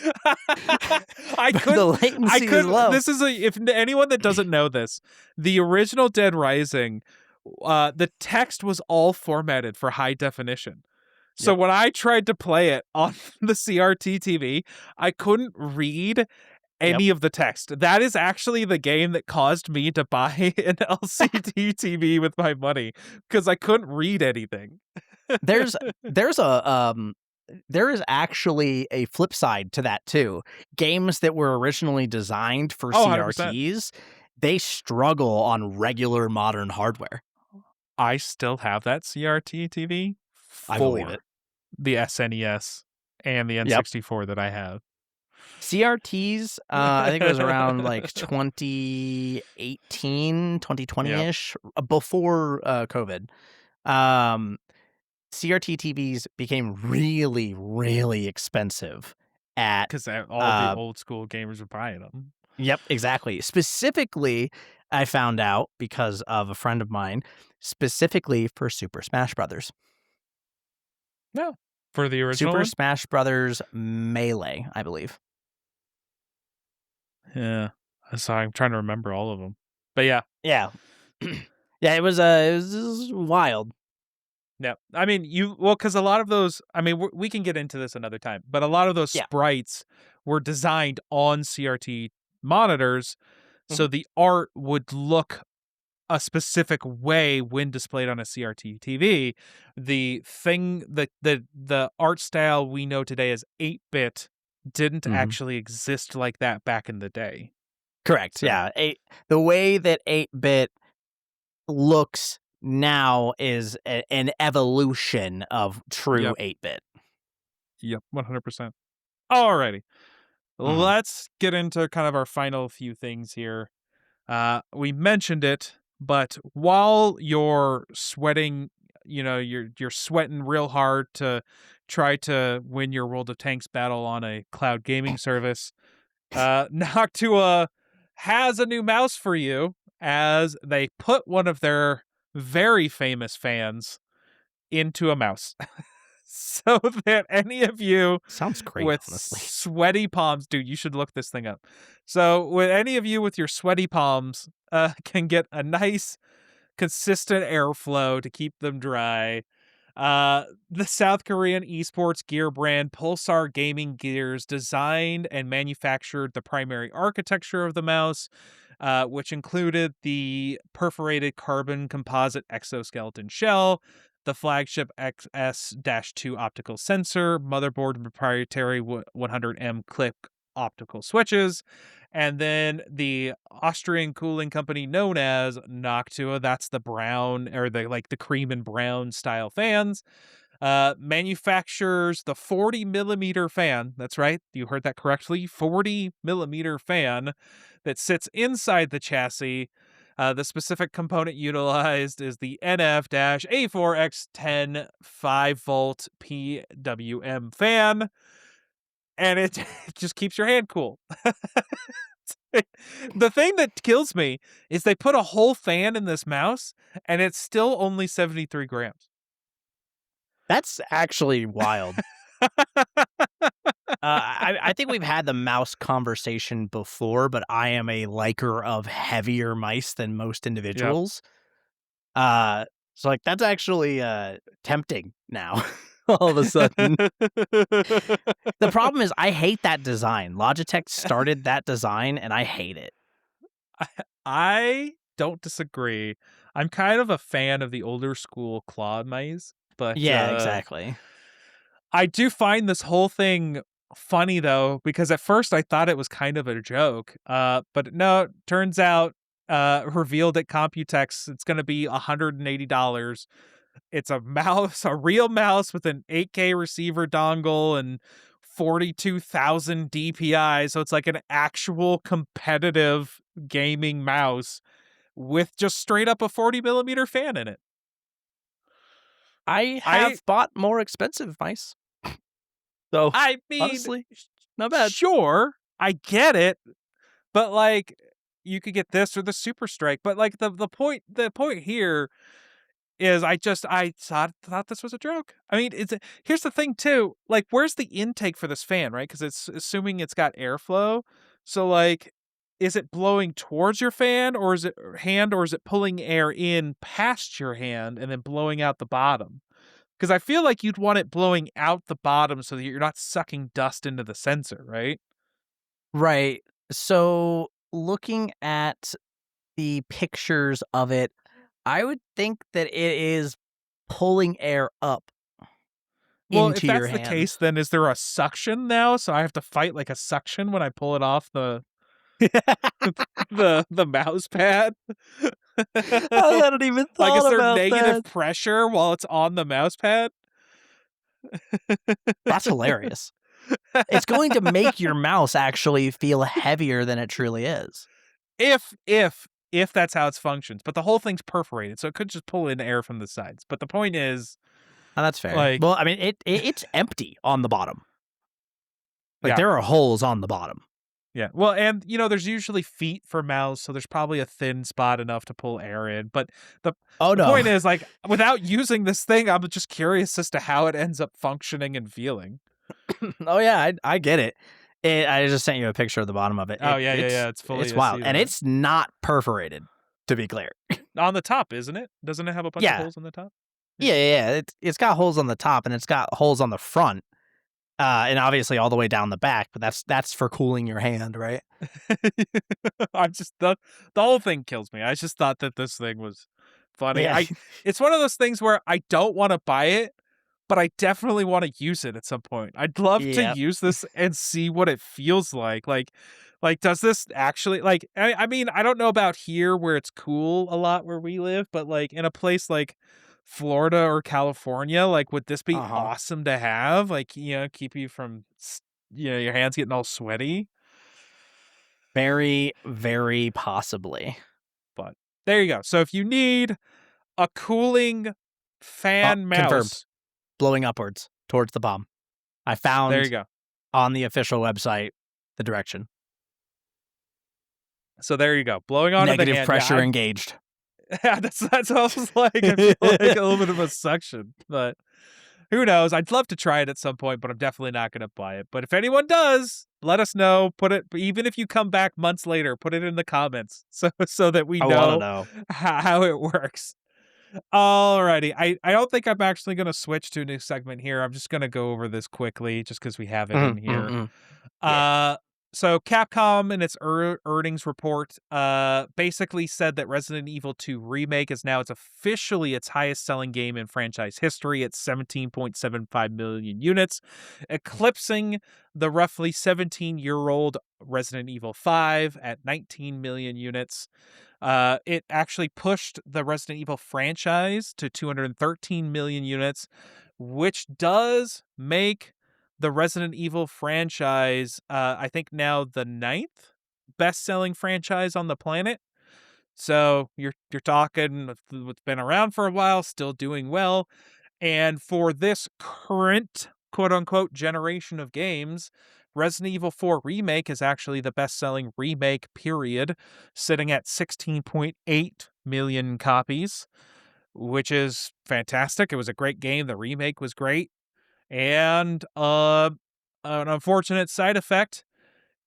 The latency is low. This is if anyone that doesn't know this, the original Dead Rising, the text was all formatted for high definition. So Yep. when I tried to play it on the CRT TV, I couldn't read any of the text. That is actually the game that caused me to buy an LCD TV with my money, because I couldn't read anything. There's there is actually a flip side to that too. Games that were originally designed for 100%. CRTs, they struggle on regular modern hardware. I still have that CRT TV I believe for it. the SNES and the Yep. N64 that I have. CRTs, I think it was around like 2018, 2020-ish, before COVID. CRT TVs became really, really expensive at Because all the old school gamers were buying them. Yep, exactly. Specifically, I found out because of a friend of mine, specifically for Super Smash Brothers. No. For the original Super one? Smash Brothers Melee, I believe. Yeah. So I'm trying to remember all of them. But yeah. Yeah. Yeah, it was wild. Yeah. I mean, because a lot of those, I mean, we can get into this another time, but a lot of those sprites were designed on CRT monitors, so the art would look a specific way when displayed on a CRT TV. The thing that the art style we know today as 8-bit didn't actually exist like that back in the day. Correct. So. Yeah. The way that 8-bit looks now is an evolution of true 8-bit. Yep, 100%. Alrighty. Let's get into kind of our final few things here. We mentioned it, but while you're sweating, you're sweating real hard to try to win your World of Tanks battle on a cloud gaming service, Noctua has a new mouse for you, as they put one of their very famous fans into a mouse. So that any of you Sounds great, with honestly. sweaty palms, dude, you should look this thing up. So with any of you with your sweaty palms can get a nice consistent airflow to keep them dry. The South Korean esports gear brand Pulsar Gaming Gears designed and manufactured the primary architecture of the mouse, which included the perforated carbon composite exoskeleton shell, the flagship XS-2 optical sensor, motherboard, and proprietary 100M clip optical switches, and then the Austrian cooling company known as Noctua, that's the brown, or the cream and brown style fans, manufactures the 40 millimeter fan. That's right, you heard that correctly, 40 millimeter fan that sits inside the chassis. The specific component utilized is the NF-A4X10 5-volt PWM fan, and it just keeps your hand cool. The thing that kills me is they put a whole fan in this mouse, and it's still only 73 grams. That's actually wild. I think we've had the mouse conversation before, but I am a liker of heavier mice than most individuals. So like that's actually tempting now. All of a sudden, the problem is I hate that design. Logitech started that design, and I hate it. I don't disagree. I'm kind of a fan of the older school claw mice, but Yeah, exactly. I do find this whole thing funny though, because at first I thought it was kind of a joke. But no, it turns out revealed at Computex it's gonna be $180. It's a mouse, a real mouse with an 8K receiver dongle and 42,000 DPI. So it's like an actual competitive gaming mouse with just straight up a 40mm fan in it. I I have bought more expensive mice. So I mean, honestly, not bad. sure, I get it, but like you could get this or the Super Strike. But like the point here is I thought this was a joke. I mean, here's the thing too. Like, where's the intake for this fan, right? Because it's assuming it's got airflow. So like, is it blowing towards your fan or is it pulling air in past your hand and then blowing out the bottom? Because I feel like you'd want it blowing out the bottom so that you're not sucking dust into the sensor, right? Right. So looking at the pictures of it, I would think that it is pulling air up Well, if into your that's the hand. case, then is there a suction now? So I have to fight like a suction when I pull it off the mouse pad? I hadn't even Like, is thought there about negative that. pressure while it's on the mouse pad? That's hilarious. It's going to make your mouse actually feel heavier than it truly is. If that's how it functions, but the whole thing's perforated, so it could just pull in air from the sides. But the point is, Oh, that's fair. like, Well, I mean, it's empty on the bottom. Like yeah, there are holes on the bottom. yeah. Well, and there's usually feet for mouse, so there's probably a thin spot enough to pull air in. But the Oh the no. point is, like, without using this thing, I'm just curious as to how it ends up functioning and feeling. Oh yeah, I get it. I just sent you a picture of the bottom of it. Oh yeah, yeah. It's fully. It's I wild, see and that. it's not perforated. To be clear. On the top, isn't it? Doesn't it have a bunch of Yeah. holes on the top? Yeah. It's got holes on the top and it's got holes on the front, and obviously all the way down the back. But that's for cooling your hand, right? I'm just the whole thing kills me. I just thought that this thing was funny. Yeah. It's one of those things where I don't want to buy it, but I definitely want to use it at some point. I'd love to Yep. use this and see what it feels like. Like does this actually like I mean, I don't know about here where it's cool a lot where we live, but like in a place like Florida or California, like would this be awesome to have? Like, keep you from your hands getting all sweaty. Very, very possibly. But there you go. So if you need a cooling fan Confirmed. mouse, Blowing upwards towards the bomb. I found there you go. on the official website the direction. So there you go. Blowing onto the Negative hand. pressure Yeah, engaged. yeah, that's what I was like. I feel like a little bit of a suction, but who knows? I'd love to try it at some point, but I'm definitely not going to buy it. But if anyone does, let us know. Put it, even if you come back months later, put it in the comments so that we I want to know know. how it works. Alrighty. I don't think I'm actually going to switch to a new segment here. I'm just going to go over this quickly just because we have it in here. Yeah. So Capcom in its earnings report basically said that Resident Evil 2 Remake is now officially its highest selling game in franchise history at 17.75 million units, eclipsing the roughly 17-year-old Resident Evil 5 at 19 million units. It actually pushed the Resident Evil franchise to 213 million units, which does make the Resident Evil franchise, I think now the 9th best-selling franchise on the planet. So you're talking what's been around for a while, still doing well. And for this current quote-unquote generation of games, Resident Evil 4 Remake is actually the best-selling remake, period, sitting at 16.8 million copies, which is fantastic. It was a great game. The remake was great. And an unfortunate side effect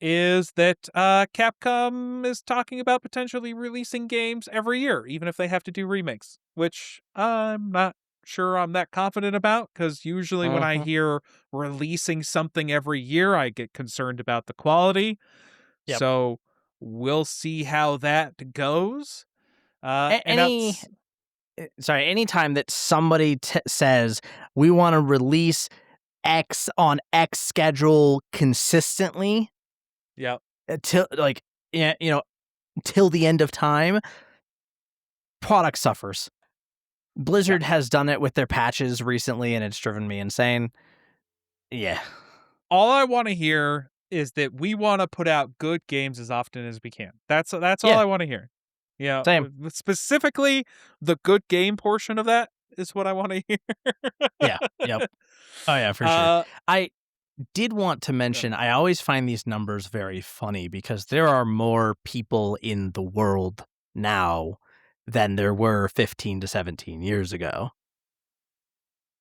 is that Capcom is talking about potentially releasing games every year, even if they have to do remakes, which I'm not sure I'm that confident about, because usually when I hear releasing something every year, I get concerned about the quality. Yep. So we'll see how that goes. Anytime that somebody says we want to release X on X schedule consistently, yeah, till till the end of time, product suffers. Blizzard has done it with their patches recently, and it's driven me insane. Yeah. All I want to hear is that we want to put out good games as often as we can. That's all I want to hear. Yeah, Same. Specifically, the good game portion of that is what I want to hear. Yeah. Yep. Oh yeah, for sure. I did want to mention, I always find these numbers very funny because there are more people in the world now than there were 15 to 17 years ago.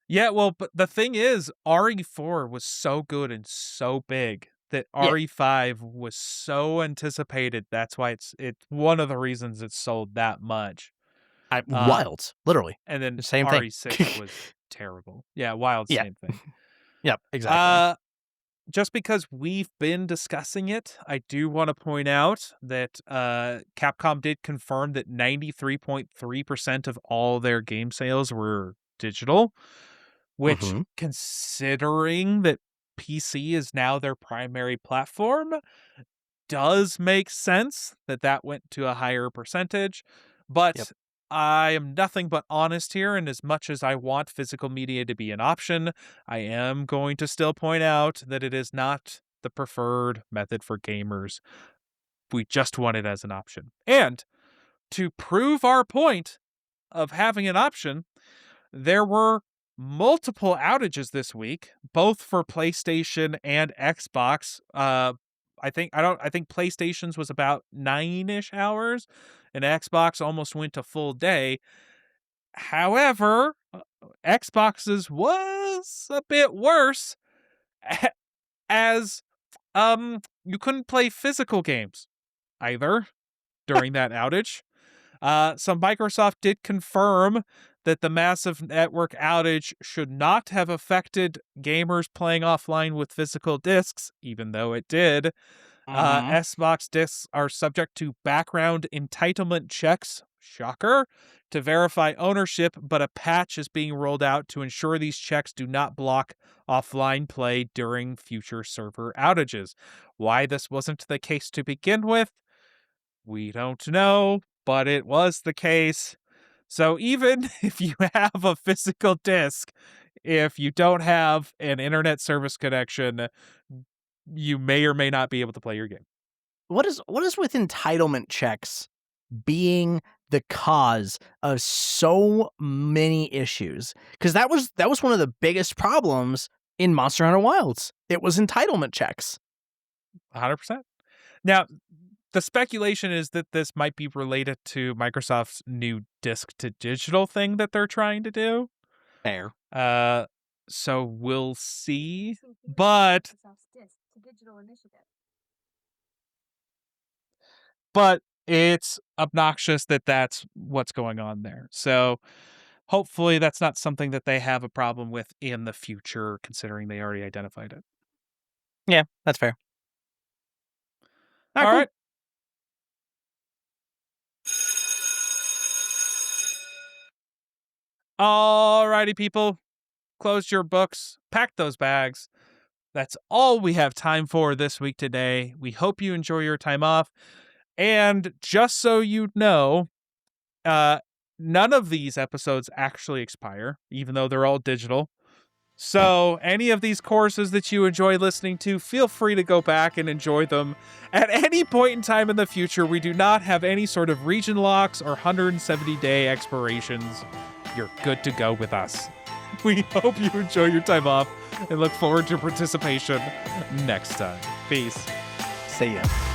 Yeah, well, but the thing is, RE4 was so good and so big that RE5 was so anticipated. That's why it's one of the reasons it sold that much. Wild, literally. And then The same RE6 thing. was terrible. Yeah, Wild, Yeah. same thing. Yep, exactly. Just because we've been discussing it, I do want to point out that Capcom did confirm that 93.3% of all their game sales were digital, which, considering that PC is now their primary platform, does make sense that went to a higher percentage. But I am nothing but honest here, and as much as I want physical media to be an option, I am going to still point out that it is not the preferred method for gamers. We just want it as an option. And to prove our point of having an option, there were multiple outages this week, both for PlayStation and Xbox. I think PlayStation's was about 9-ish hours, and Xbox almost went a full day. However, Xbox's was a bit worse, as you couldn't play physical games either during that outage. So Microsoft did confirm that the massive network outage should not have affected gamers playing offline with physical discs, even though it did. Xbox discs are subject to background entitlement checks, shocker, to verify ownership, but a patch is being rolled out to ensure these checks do not block offline play during future server outages. Why this wasn't the case to begin with, we don't know, but it was the case. So even if you have a physical disc, if you don't have an internet service connection, you may or may not be able to play your game. What is with entitlement checks being the cause of so many issues? Because that was one of the biggest problems in Monster Hunter Wilds. It was entitlement checks. 100%. Now, the speculation is that this might be related to Microsoft's new disc-to-digital thing that they're trying to do. Fair. So we'll see. But it's obnoxious that that's what's going on there. So hopefully that's not something that they have a problem with in the future, considering they already identified it. Yeah, that's fair. All right. Alrighty, people. Close your books. Pack those bags. That's all we have time for this week today. We hope you enjoy your time off. And just so you know, none of these episodes actually expire, even though they're all digital. So any of these courses that you enjoy listening to, feel free to go back and enjoy them at any point in time in the future. We do not have any sort of region locks or 170-day expirations. You're good to go with us. We hope you enjoy your time off. and look forward to your participation next time. Peace. See ya.